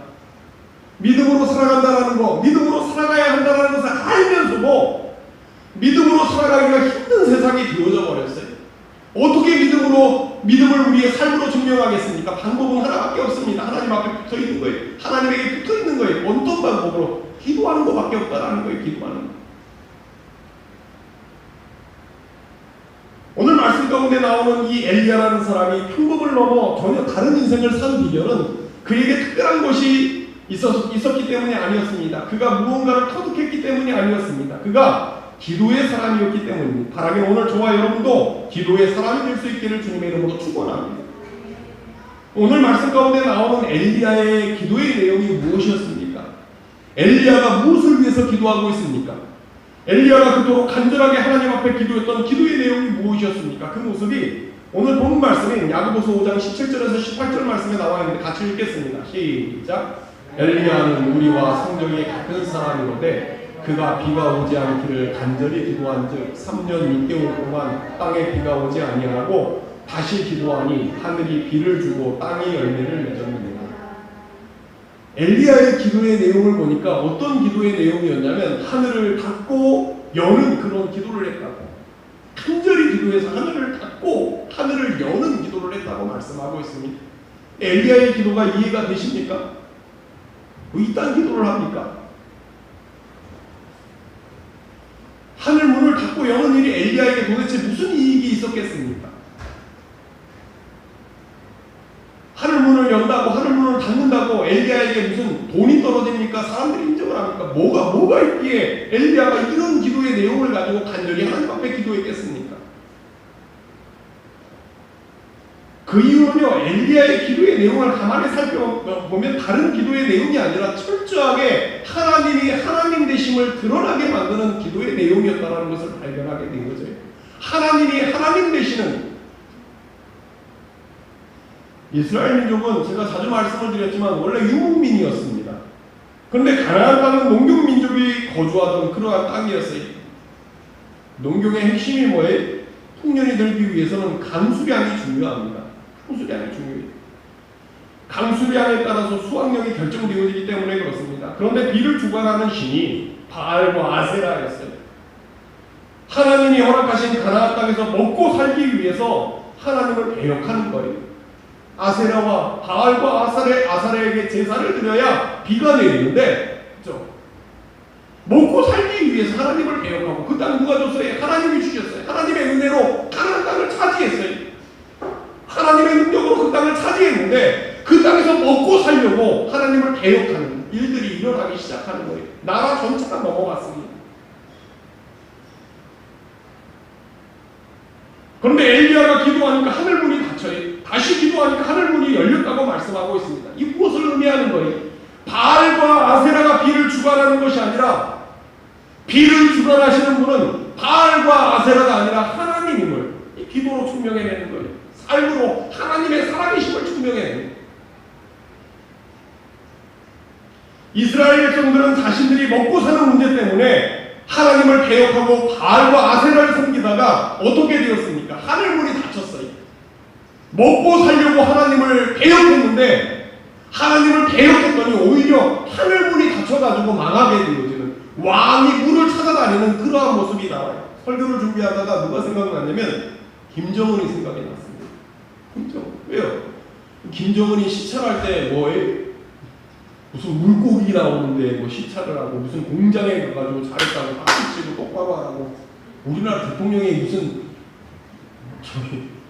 [SPEAKER 1] 믿음으로 살아간다는 거, 믿음으로 살아가야 한다는 것을 알면서도 믿음으로 살아가기가 힘든 세상이 되어져 버렸어요. 어떻게 믿음을 우리의 삶으로 증명하겠습니까? 방법은 하나밖에 없습니다. 하나님 앞에 붙어 있는 거예요. 하나님에게 붙어 있는 거예요. 어떤 방법으로? 기도하는 것밖에 없다라는 거예요. 기도하는 거. 오늘 말씀 가운데 나오는 이 엘리야라는 사람이 평범을 넘어 전혀 다른 인생을 산 비결은 그에게 특별한 것이 있었기 때문이 아니었습니다. 그가 무언가를 터득했기 때문이 아니었습니다. 그가 기도의 사람이었기 때문입니다. 바라기는 오늘 저와 여러분도 기도의 사람이 될 수 있기를 주님의 이름으로 축원합니다. 오늘 말씀 가운데 나오는 엘리야의 기도의 내용이 무엇이었습니까? 엘리야가 무엇을 위해서 기도하고 있습니까? 엘리야가 그토록 간절하게 하나님 앞에 기도했던 기도의 내용이 무엇이었습니까? 그 모습이 오늘 본 말씀인 야고보서 5장 17절에서 18절 말씀에 나와 있는데 같이 읽겠습니다. 시작. 엘리야는 우리와 성정이 같은 사람이로되 그가 비가 오지 않기를 간절히 기도한즉 3년 6개월 동안 땅에 비가 오지 아니하고 다시 기도하니 하늘이 비를 주고 땅이 열매를 맺었느니라. 엘리야의 기도의 내용을 보니까 어떤 기도의 내용이었냐면 하늘을 닫고 여는 그런 기도를 했다고. 간절히 기도해서 하늘을 닫고 하늘을 여는 기도를 했다고 말씀하고 있습니다. 엘리야의 기도가 이해가 되십니까? 뭐 이딴 기도를 합니까? 하늘 문을 닫고 여는 일이 엘리야에게 도대체 무슨 이익이 있었겠습니까? 하늘 문을 연다고 하늘 문을 닫는다고 엘리야에게 무슨 돈이 떨어집니까? 사람들이 인정을 합니까? 뭐가 있기에 엘리야가 이런 기도의 내용을 가지고 간절히 하나님 앞에 기도했겠습니까? 그 이유는요, 엘리야의 기도의 내용을 가만히 살펴보면 다른 기도의 내용이 아니라 철저하게 하나님이 하나님 되심을 드러나게 만드는 기도의 내용이었다는 것을 발견하게 된 거죠. 하나님이 하나님 되시는, 이스라엘 민족은 제가 자주 말씀을 드렸지만 원래 유목민이었습니다. 그런데 가나안 땅은 농경민족이 거주하던 그러한 땅이었어요. 농경의 핵심이 뭐예요? 풍년이 들기 위해서는 강수량이 중요합니다. 강수량이 중요해요. 강수량에 따라서 수확량이 결정되어지기 때문에 그렇습니다. 그런데 비를 주관하는 신이 바알과 아세라였어요. 하나님이 허락하신 가나안 땅에서 먹고 살기 위해서 하나님을 배역하는 거예요. 아세라와 바알과 아사레에게 제사를 드려야 비가 내리는데, 그렇죠? 먹고 살기 위해서 하나님을 배역하고 그 땅 누가 줬어요? 하나님이 주셨어요. 하나님의 은혜로 가나안 땅을 차지했어요. 하나님의 능력으로 그 땅을 차지했는데 그 땅에서 먹고 살려고 하나님을 배역하는 일들이 일어나기 시작하는 거예요. 나라 전체가 넘어갔습니다. 그런데 엘리야가 기도하니까 하늘문이 닫혀요. 다시 기도하니까 하늘문이 열렸다고 말씀하고 있습니다. 이 무엇을 의미하는 거예요? 바알과 아세라가 비를 주관하는 것이 아니라 비를 주관하시는 분은 바알과 아세라가 아니라 하나님임을 이 기도로 증명해내는 거예요. 삶으로 하나님의 살아계심을 증명해내는 거예요. 이스라엘 백성들은 자신들이 먹고 사는 문제 때문에 하나님을 배역하고 바알과 아세라를 섬기다가 어떻게 되었습니까? 하늘문이 닫혔어요. 먹고 살려고 하나님을 배역했는데 하나님을 배역했더니 오히려 하늘문이 닫혀가지고 망하게 되어지는, 왕이 물을 찾아다니는 그러한 모습이 나와요. 설교를 준비하다가 누가 생각났냐면 김정은이 생각이 났습니다. 김정은. 왜요? 김정은이 시찰할 때 무슨 물고기 나오는데 시찰을 하고 무슨 공장에 가가지고 잘했다고 박수치고 똑바로 하고, 우리나라 대통령이 무슨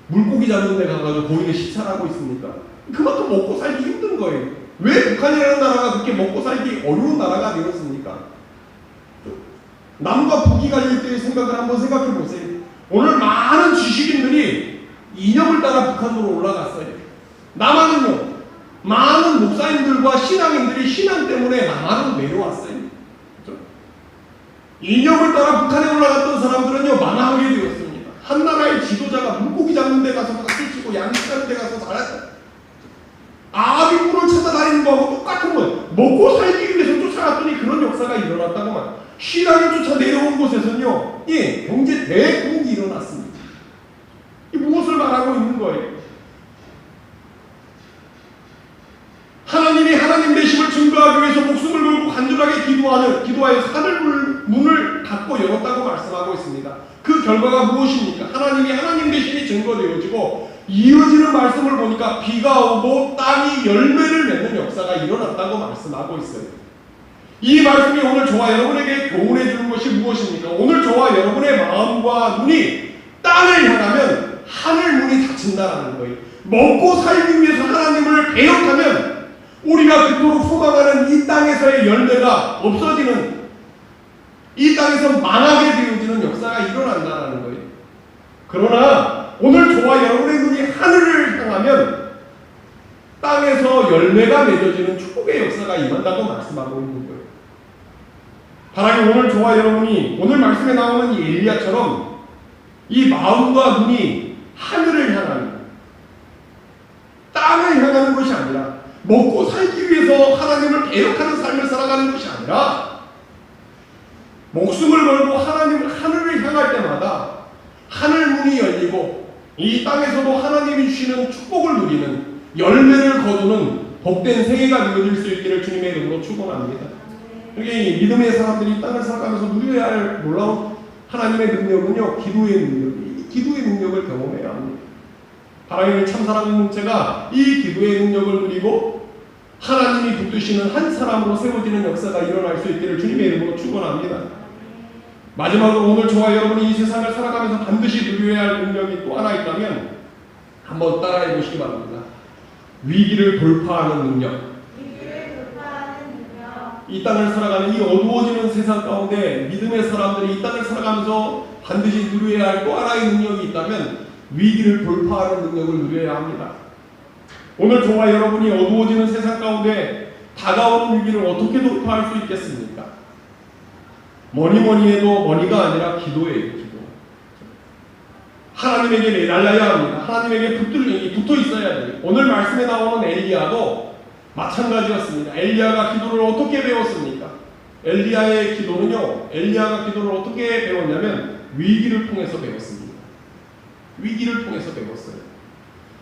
[SPEAKER 1] 물고기 잡는 데 가가지고 거기에 시찰하고 있습니까? 그만큼 먹고 살기 힘든 거예요. 왜 북한이라는 나라가 그렇게 먹고 살기 어려운 나라가 되었습니까? 남과 북이 갈릴 때의 생각을 한번 생각해 보세요. 오늘 많은 지식인들이 이념을 따라 북한으로 올라갔어요. 남한은요, 많은 목사님들과 신앙인들이 신앙 때문에 남한으로 내려왔어요. 그렇죠? 이념을 따라 북한에 올라갔던 사람들은요, 망하게 되었습니다. 한 나라의 지도자가 물고기 잡는 데 가서 박수 치고 양식 하는 데 가서 잘했어요. 아비물을 찾아다니는 거하고 똑같은 거예요. 먹고 살기 위해서 쫓아갔더니 그런 역사가 일어났다고 말. 신앙을 쫓아 내려온 곳에서는요, 경제 대국이 일어났습니다. 이 무엇을 말하고 있는 거예요? 하나님이 하나님 되심을 증거하기 위해서 목숨을 걸고 간절하게 기도하여서 하늘 문을 닫고 열었다고 말씀하고 있습니다. 그 결과가 무엇입니까? 하나님이 하나님 되심이 증거되어지고 이어지는 말씀을 보니까 비가 오고 땅이 열매를 맺는 역사가 일어났다고 말씀하고 있어요. 이 말씀이 오늘 저와 여러분에게 교훈해 주는 것이 무엇입니까? 오늘 저와 여러분의 마음과 눈이 땅을 향하면 하늘 문이 닫힌다는 거예요. 먹고 살기 위해서 하나님을 배역하면 우리가 그토록 소망하는 이 땅에서의 열매가 없어지는, 이 땅에서 망하게 되어지는 역사가 일어난다는 거예요. 그러나 오늘 저와 여러분의 눈이 하늘을 향하면 땅에서 열매가 맺어지는 축복의 역사가 임한다고 말씀하고 있는 거예요. 하나님, 오늘 저와 여러분이 오늘 말씀에 나오는 이 엘리야처럼 이 마음과 눈이 하늘을 향하는, 땅을 향하는 것이 아니라 먹고 살기 위해서 하나님을 배역하는 삶을 살아가는 것이 아니라 목숨을 걸고 하늘을 향할 때마다 하늘 문이 열리고 이 땅에서도 하나님이 주시는 축복을 누리는, 열매를 거두는 복된 생애가 되어질 수 있기를 주님의 이름으로 축원합니다. 여기 믿음의 사람들이 땅을 살아가면서 누려야 할 놀라운 하나님의 능력은요, 기도의 능력을 경험해야 합니다. 하나님을 참 사랑하는 제가 이 기도의 능력을 누리고 하나님이 붙드시는 한 사람으로 세워지는 역사가 일어날 수 있기를 주님의 이름으로 축원합니다. 마지막으로 오늘 저와 여러분이 이 세상을 살아가면서 반드시 누려야 할 능력이 또 하나 있다면 한번 따라해 보시기 바랍니다. 위기를 돌파하는 능력. 이 땅을 살아가는 이 어두워지는 세상 가운데 믿음의 사람들이 이 땅을 살아가면서 반드시 누려야 할 또 하나의 능력이 있다면 위기를 돌파하는 능력을 누려야 합니다. 오늘 저와 여러분이 어두워지는 세상 가운데 다가오는 위기를 어떻게 돌파할 수 있겠습니까? 뭐니 해도 머니가 아니라 기도예요. 기도. 하나님에게 매달려야 합니다. 하나님에게 붙어 있어야 돼요. 오늘 말씀에 나오는 엘리야도 마찬가지였습니다. 엘리야가 기도를 어떻게 배웠습니까? 엘리야가 기도를 어떻게 배웠냐면 위기를 통해서 배웠습니다. 위기를 통해서 배웠어요.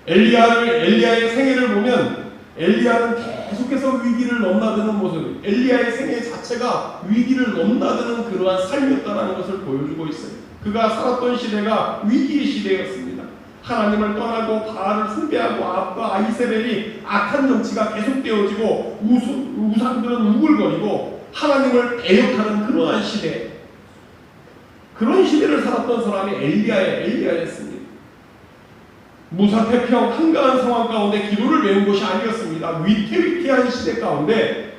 [SPEAKER 1] 엘리야의 생애를 보면 엘리야는 계속해서 위기를 넘나드는 모습, 엘리야의 생애 자체가 위기를 넘나드는 그러한 삶이었다는 것을 보여주고 있어요. 그가 살았던 시대가 위기의 시대였습니다. 하나님을 떠나고 바알을 숭배하고 아합과 아이세벨이 악한 정치가 계속되어지고 우상들은 우글거리고 하나님을 배역하는 그러한 시대, 그런 시대를 살았던 사람이 엘리야였습니다. 무사태평 한가한 상황 가운데 기도를 배운 것이 아니었습니다. 위태위태한 시대 가운데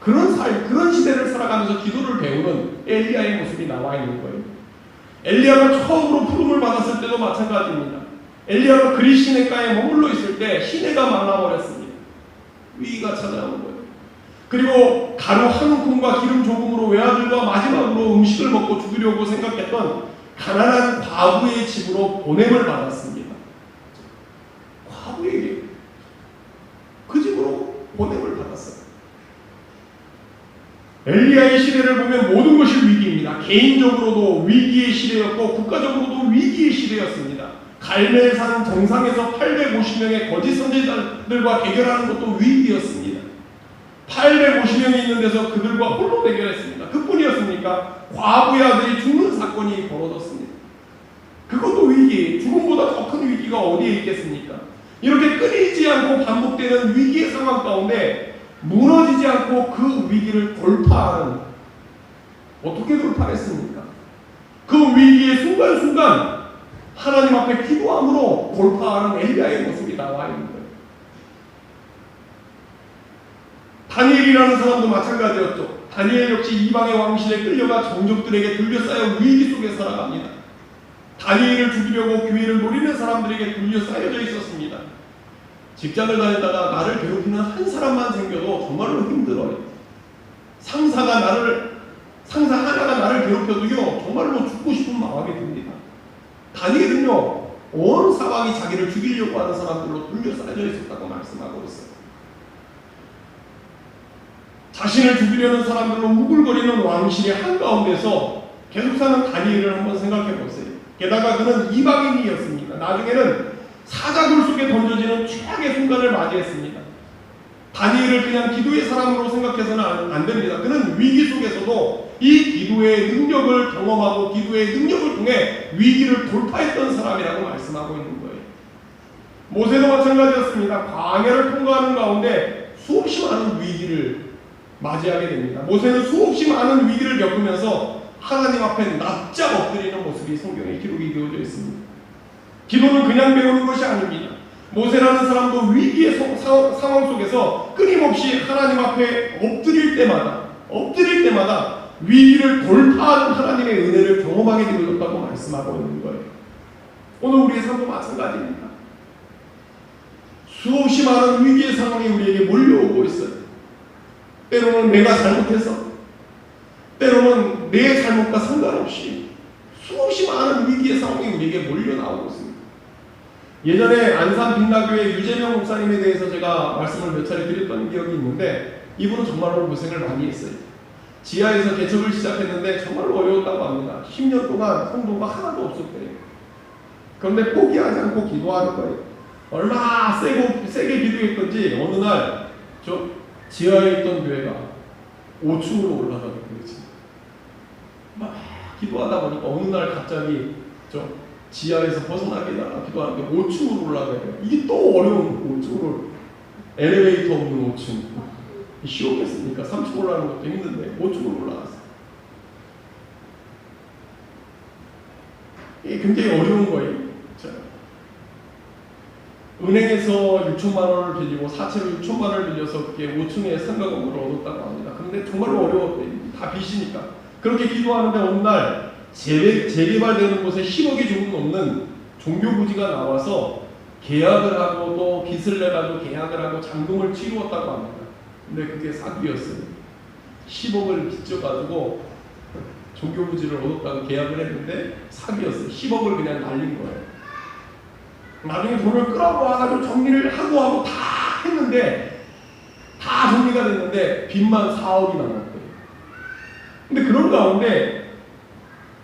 [SPEAKER 1] 그런 시대를 살아가면서 기도를 배우는 엘리야의 모습이 나와 있는 거예요. 엘리야가 처음으로 부름을 받았을 때도 마찬가지입니다. 엘리야가 그리 시내가에 머물러 있을 때 시내가 말라버렸습니다. 위기가 찾아온 거예요. 그리고 가루 한 움큼과 기름 조금으로 외아들과 마지막으로 음식을 먹고 죽으려고 생각했던 가난한 과부의 집으로 보냄을 받았습니다. 과부에게 그 집으로 보냄을 받았어요. 엘리야의 시대를 보면 모든 것이 위기입니다. 개인적으로도 위기의 시대였고 국가적으로도 위기의 시대였습니다. 갈멜산 정상에서 850명의 거짓 선지자들과 대결하는 것도 위기였습니다. 850명이 있는 데서 그들과 홀로 대결했습니다. 그뿐이었습니까? 과부의 아들이 죽는 사건이 벌어졌습니다. 그것도 위기, 죽음보다 더 큰 위기가 어디에 있겠습니까? 이렇게 끊이지 않고 반복되는 위기의 상황 가운데 무너지지 않고 그 위기를 돌파하는, 어떻게 돌파했습니까? 그 위기의 순간순간 하나님 앞에 기도함으로 돌파하는 엘리야의 모습이 나와 있는 거예요. 다니엘이라는 사람도 마찬가지였죠. 다니엘 역시 이방의 왕실에 끌려가 정족들에게 둘러싸여 위기 속에 살아갑니다. 다니엘을 죽이려고 교회를 노리는 사람들에게 둘러싸여져 있었습니다. 직장을 다니다가 나를 괴롭히는 한 사람만 생겨도 정말로 힘들어요. 상사 하나가 나를 괴롭혀도요, 정말로 죽고 싶은 마음이 듭니다. 다니엘은요, 온 사방이 자기를 죽이려고 하는 사람들로 둘러싸여 있었다고 말씀하고 있어요. 자신을 죽이려는 사람들로 우글거리는 왕실의 한가운데서 계속 사는 다니엘을 한번 생각해 보세요. 게다가 그는 이방인이었습니다. 나중에는 사자굴 속에 던져지는 최악의 순간을 맞이했습니다. 다니엘을 그냥 기도의 사람으로 생각해서는 안 됩니다. 그는 위기 속에서도 이 기도의 능력을 경험하고 기도의 능력을 통해 위기를 돌파했던 사람이라고 말씀하고 있는 거예요. 모세도 마찬가지였습니다. 광야를 통과하는 가운데 수없이 많은 위기를 맞이하게 됩니다. 모세는 수없이 많은 위기를 겪으면서 하나님 앞에 납작 엎드리는 모습이 성경에 기록이 되어져 있습니다. 기도는 그냥 배우는 것이 아닙니다. 모세라는 사람도 위기의 상황 속에서 끊임없이 하나님 앞에 엎드릴 때마다 위기를 돌파하는 하나님의 은혜를 경험하게 되어졌다고 말씀하고 있는 거예요. 오늘 우리의 삶도 마찬가지입니다. 수없이 많은 위기의 상황이 우리에게 몰려오고 있어요. 때로는 내가 잘못해서, 때로는 내 잘못과 상관없이 수없이 많은 위기의 상황이 우리에게 몰려나오고 있습니다. 예전에 안산 빛나교회 유재명 목사님에 대해서 제가 말씀을 몇 차례 드렸던 기억이 있는데, 이분은 정말로 고생을 많이 했어요. 지하에서 개척을 시작했는데 정말로 어려웠다고 합니다. 10년 동안 성도가 하나도 없었대요. 그런데 포기하지 않고 기도하는 거예요. 얼마나 세게 기도했던지 어느 날 저 지하에 있던 교회가 5층으로 올라가게 되지. 막 기도하다 보니까 어느 날 갑자기 저 지하에서 벗어나게 달라 기도하는데 5층으로 올라가게 돼요. 이게 또 어려운 5층으로, 엘리베이터 없는 5층. 쉬웠겠습니까? 3층 올라가는 것도 힘든데 5층으로 올라갔어요. 이게 굉장히 어려운 거예요. 은행에서 6천만 원을 빌리고 사채로 6천만 원을 빌려서 그게 5층에 상가 건물을 얻었다고 합니다. 그런데 정말로 어려웠대요. 다 빚이니까. 그렇게 기도하는데 어느 날 재개발되는 곳에 10억이 조금 넘는 종교부지가 나와서 계약을 하고 또 빚을 내가지고 계약을 하고 잔금을 치루었다고 합니다. 근데 그게 사기였어요. 10억을 빚져가지고 종교부지를 얻었다고 계약을 했는데 사기였어요. 10억을 그냥 날린 거예요. 나중에 돈을 끌어모아가지고 정리를 하고 다 했는데, 다 정리가 됐는데 빚만 4억이 남았대요. 근데 그런 가운데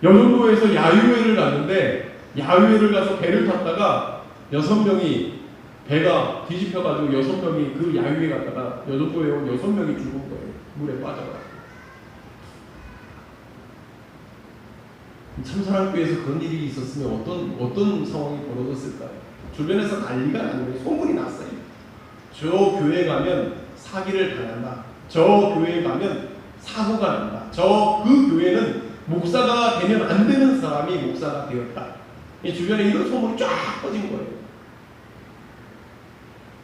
[SPEAKER 1] 여전도에서 야유회를 갔는데, 야유회를 가서 배를 탔다가 6명이 배가 뒤집혀가지고 6명이 그 야유회 갔다가 여전도에 온 6명이 죽은 거예요. 물에 빠져가지고. 참사랑교회에서 그런 일이 있었으면 어떤 상황이 벌어졌을까요? 주변에서 난리가 나는 거예요. 소문이 났어요. 저 교회 가면 사기를 당한다. 저 교회 가면 사고가 난다. 그 교회는 목사가 되면 안 되는 사람이 목사가 되었다. 이 주변에 이런 소문이 쫙 퍼진 거예요.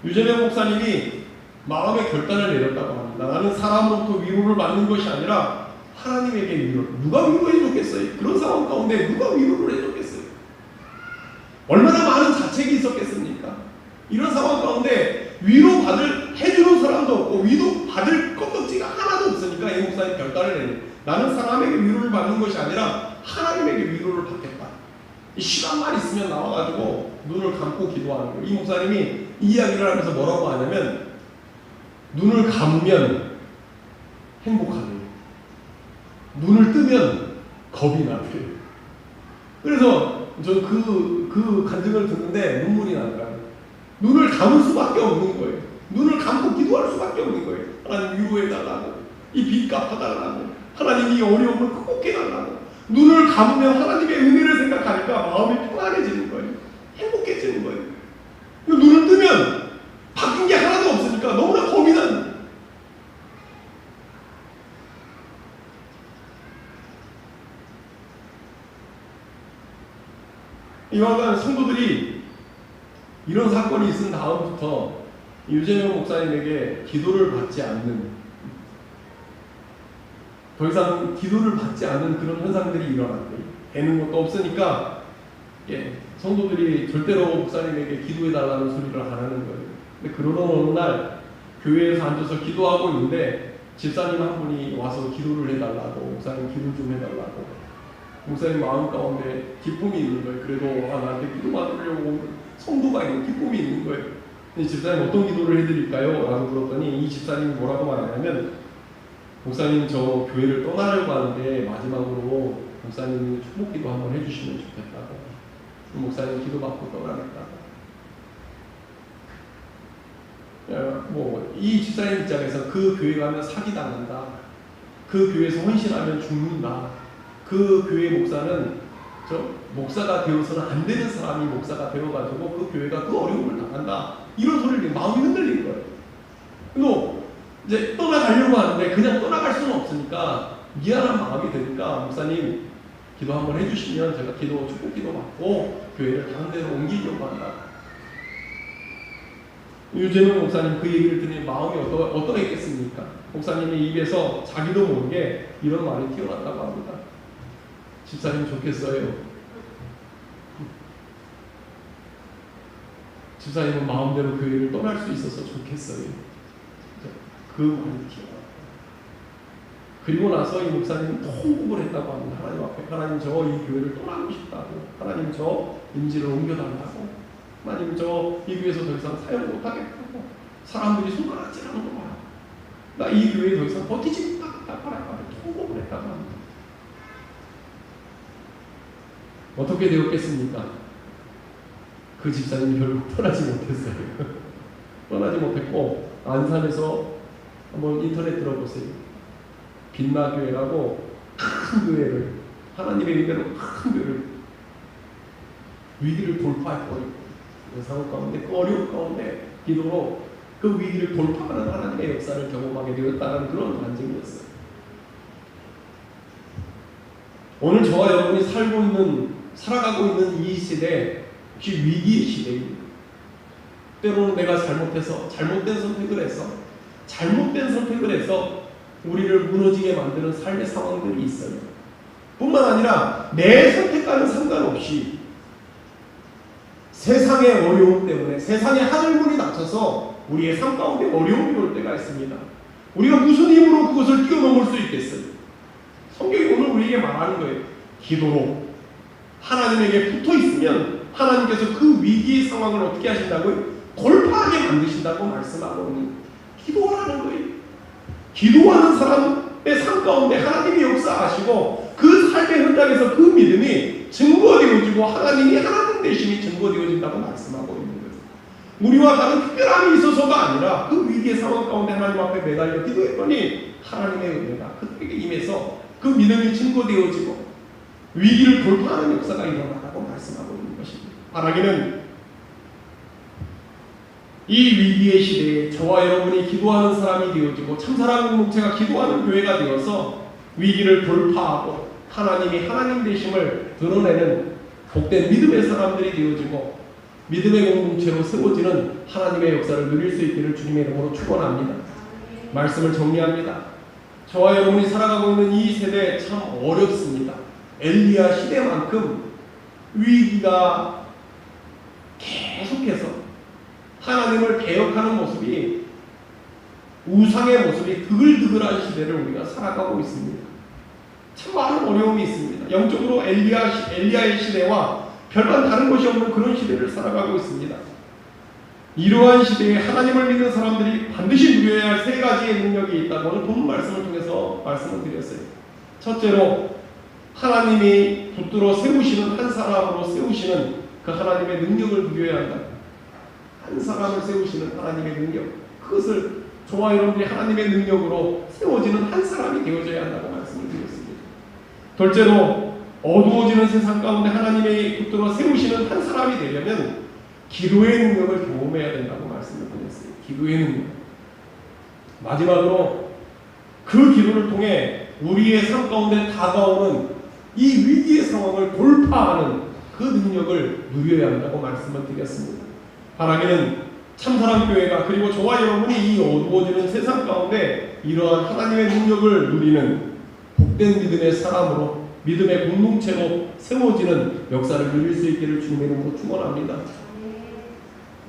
[SPEAKER 1] 유재명 목사님이 마음의 결단을 내렸다고 합니다. 나는 사람으로부터 위로를 받는 것이 아니라 하나님에게 위로. 누가 위로해 줬겠어요? 그런 상황 가운데 누가 위로를 해줬겠어요? 얼마나 많은 자책이 있었겠습니까? 이런 상황 가운데 해주는 사람도 없고 위로 받을 건덕지가 하나도 없으니까 이 목사님 결단을 내는, 나는 사람에게 위로를 받는 것이 아니라 하나님에게 위로를 받겠다. 이 시간만 있으면 나와가지고 눈을 감고 기도하는 거예요. 이 목사님이 이 이야기를 하면서 뭐라고 하냐면, 눈을 감으면 행복하네요. 눈을 뜨면 겁이 나요. 그래서 저 그 간증을 듣는데 눈물이 나더라고요. 눈을 감을 수밖에 없는 거예요. 눈을 감고 기도할 수밖에 없는 거예요. 하나님 위로해달라고, 이 빚 갚아달라고, 하나님 이 어려움을 극복해 달라고. 눈을 감으면 하나님의 은혜를 생각하니까 마음이 편안해지는 거예요. 행복해지는 거예요. 눈을 뜨면 바뀐 게 하나도 없으니까 너무나 겁이 나는 거예요. 이와 같은 성도들이 이런 사건이 있은 다음부터 유재명 목사님에게 기도를 받지 않는, 더 이상 기도를 받지 않는 그런 현상들이 일어났대요. 되는 것도 없으니까 성도들이 절대로 목사님에게 기도해달라는 소리를 안 하는 거예요. 근데 그러던 어느 날 교회에서 앉아서 기도하고 있는데 집사님 한 분이 와서 기도를 해달라고, 목사님 기도 좀 해달라고. 목사님 마음 가운데 기쁨이 있는 거예요. 그래도 나한테 기도 받으려고 온 성도가 있는 기쁨이 있는 거예요. 근데 집사님 어떤 기도를 해드릴까요? 라고 물었더니 이 집사님이 뭐라고 말하냐면, 목사님 저 교회를 떠나려고 하는데 마지막으로 목사님이 축복 기도 한번 해주시면 좋겠다고. 목사님 기도 받고 떠나겠다고. 이 집사님 입장에서 그 교회 가면 사기당한다, 그 교회에서 헌신하면 죽는다, 그 교회 목사는 목사가 되어서는 안 되는 사람이 목사가 되어가지고 그 교회가 그 어려움을 당한다, 이런 소리를 마음이 흔들린 거예요. 그리고 이제 떠나가려고 하는데 그냥 떠나갈 수는 없으니까 미안한 마음이 드니까, 목사님 기도 한번 해주시면 제가 축복 기도 받고 교회를 다른 데로 옮기려고 한다. 유재명 목사님 그 얘기를 들으니 마음이 어떠했겠습니까? 목사님의 입에서 자기도 모르게 이런 말이 튀어났다고 합니다. 집사님 좋겠어요. 집사님은 마음대로 교회를 떠날 수 있어서 좋겠어요. 그 말이 튀어났다. 그리고 나서 이 목사님은 통곡을 했다고 합니다. 하나님 앞에, 하나님 저 이 교회를 떠나고 싶다고, 하나님 저 임지를 옮겨달라고, 하나님 저 이 교회에서 더 이상 사역 못하겠다고, 사람들이 손가락질하는 거 봐, 나 이 교회에 더 이상 버티지 못하겠다고 통곡을 했다고 합니다. 어떻게 되었겠습니까? 그 집사님이 결국 떠나지 못했어요. 떠나지 못했고 안산에서 한번 인터넷 들어보세요. 빛나교회라고 큰 교회를, 하나님의 은혜로 큰 교회를 위기를 돌파했거든요. 그 상황 가운데, 그 어려움 가운데 기도로 그 위기를 돌파하는 하나님의 역사를 경험하게 되었다는 그런 간증이었어요. 오늘 저와 여러분이 살아가고 있는 이 시대, 혹시 위기의 시대입니다. 때로는 내가 잘못된 선택을 해서 우리를 무너지게 만드는 삶의 상황들이 있어요. 뿐만 아니라 내 선택과는 상관없이 세상의 어려움 때문에, 세상의 하늘문이 닫혀서 우리의 삶 가운데 어려움이 올 때가 있습니다. 우리가 무슨 힘으로 그것을 뛰어넘을 수 있겠어요? 성경이 오늘 우리에게 말하는 거예요. 기도로 하나님에게 붙어있으면 하나님께서 그 위기의 상황을 어떻게 하신다고요? 돌파하게 만드신다고 말씀하고 있는, 기도하라는 거예요. 기도하는 사람의 삶 가운데 하나님이 역사하시고 그 삶의 현장에서 그 믿음이 증거되어지고 하나님이 하나님 되심이 증거되어진다고 말씀하고 있는 거예요. 우리와 다른 특별함이 있어서가 아니라 그 위기의 상황 가운데 하나님 앞에 매달려 기도했더니 하나님의 은혜가 그에게 임해서 그 믿음이 증거되어지고 위기를 돌파하는 역사가 일어나라고 말씀하고 있는 것입니다. 바라기는 이 위기의 시대에 저와 여러분이 기도하는 사람이 되어지고 참사랑 공동체가 기도하는 교회가 되어서 위기를 돌파하고 하나님이 하나님 되심을 드러내는 복된 믿음의 사람들이 되어지고 믿음의 공동체로 세워지는 하나님의 역사를 누릴 수 있기를 주님의 이름으로 축원합니다. 말씀을 정리합니다. 저와 여러분이 살아가고 있는 이 세대 참 어렵습니다. 엘리야 시대만큼 위기가 계속해서 하나님을 배역하는 모습이 우상의 모습이 드글드글한 시대를 우리가 살아가고 있습니다. 참 많은 어려움이 있습니다. 영적으로 엘리야의 시대와 별반 다른 것이 없는 그런 시대를 살아가고 있습니다. 이러한 시대에 하나님을 믿는 사람들이 반드시 누려야 할 세 가지의 능력이 있다고 오늘 본문 말씀을 통해서 말씀을 드렸어요. 첫째로 하나님이 붙들어 세우시는 한 사람으로 세우시는 그 하나님의 능력을 누려야 한다. 한 사람을 세우시는 하나님의 능력, 그것을 저와 여러분들이 하나님의 능력으로 세워지는 한 사람이 되어져야 한다고 말씀을 드렸습니다. 둘째로 어두워지는 세상 가운데 하나님이 붙들어 세우시는 한 사람이 되려면 기도의 능력을 경험해야 된다고 말씀을 드렸어요. 기도의 능력. 마지막으로 그 기도를 통해 우리의 삶 가운데 다가오는 이 위기의 상황을 돌파하는 그 능력을 누려야 한다고 말씀을 드렸습니다. 바라기는 참사랑교회가 그리고 저와 여러분이 이 어두워지는 세상 가운데 이러한 하나님의 능력을 누리는 복된 믿음의 사람으로 믿음의 공동체로 세워지는 역사를 누릴 수 있기를 주님의 이름으로 축원합니다.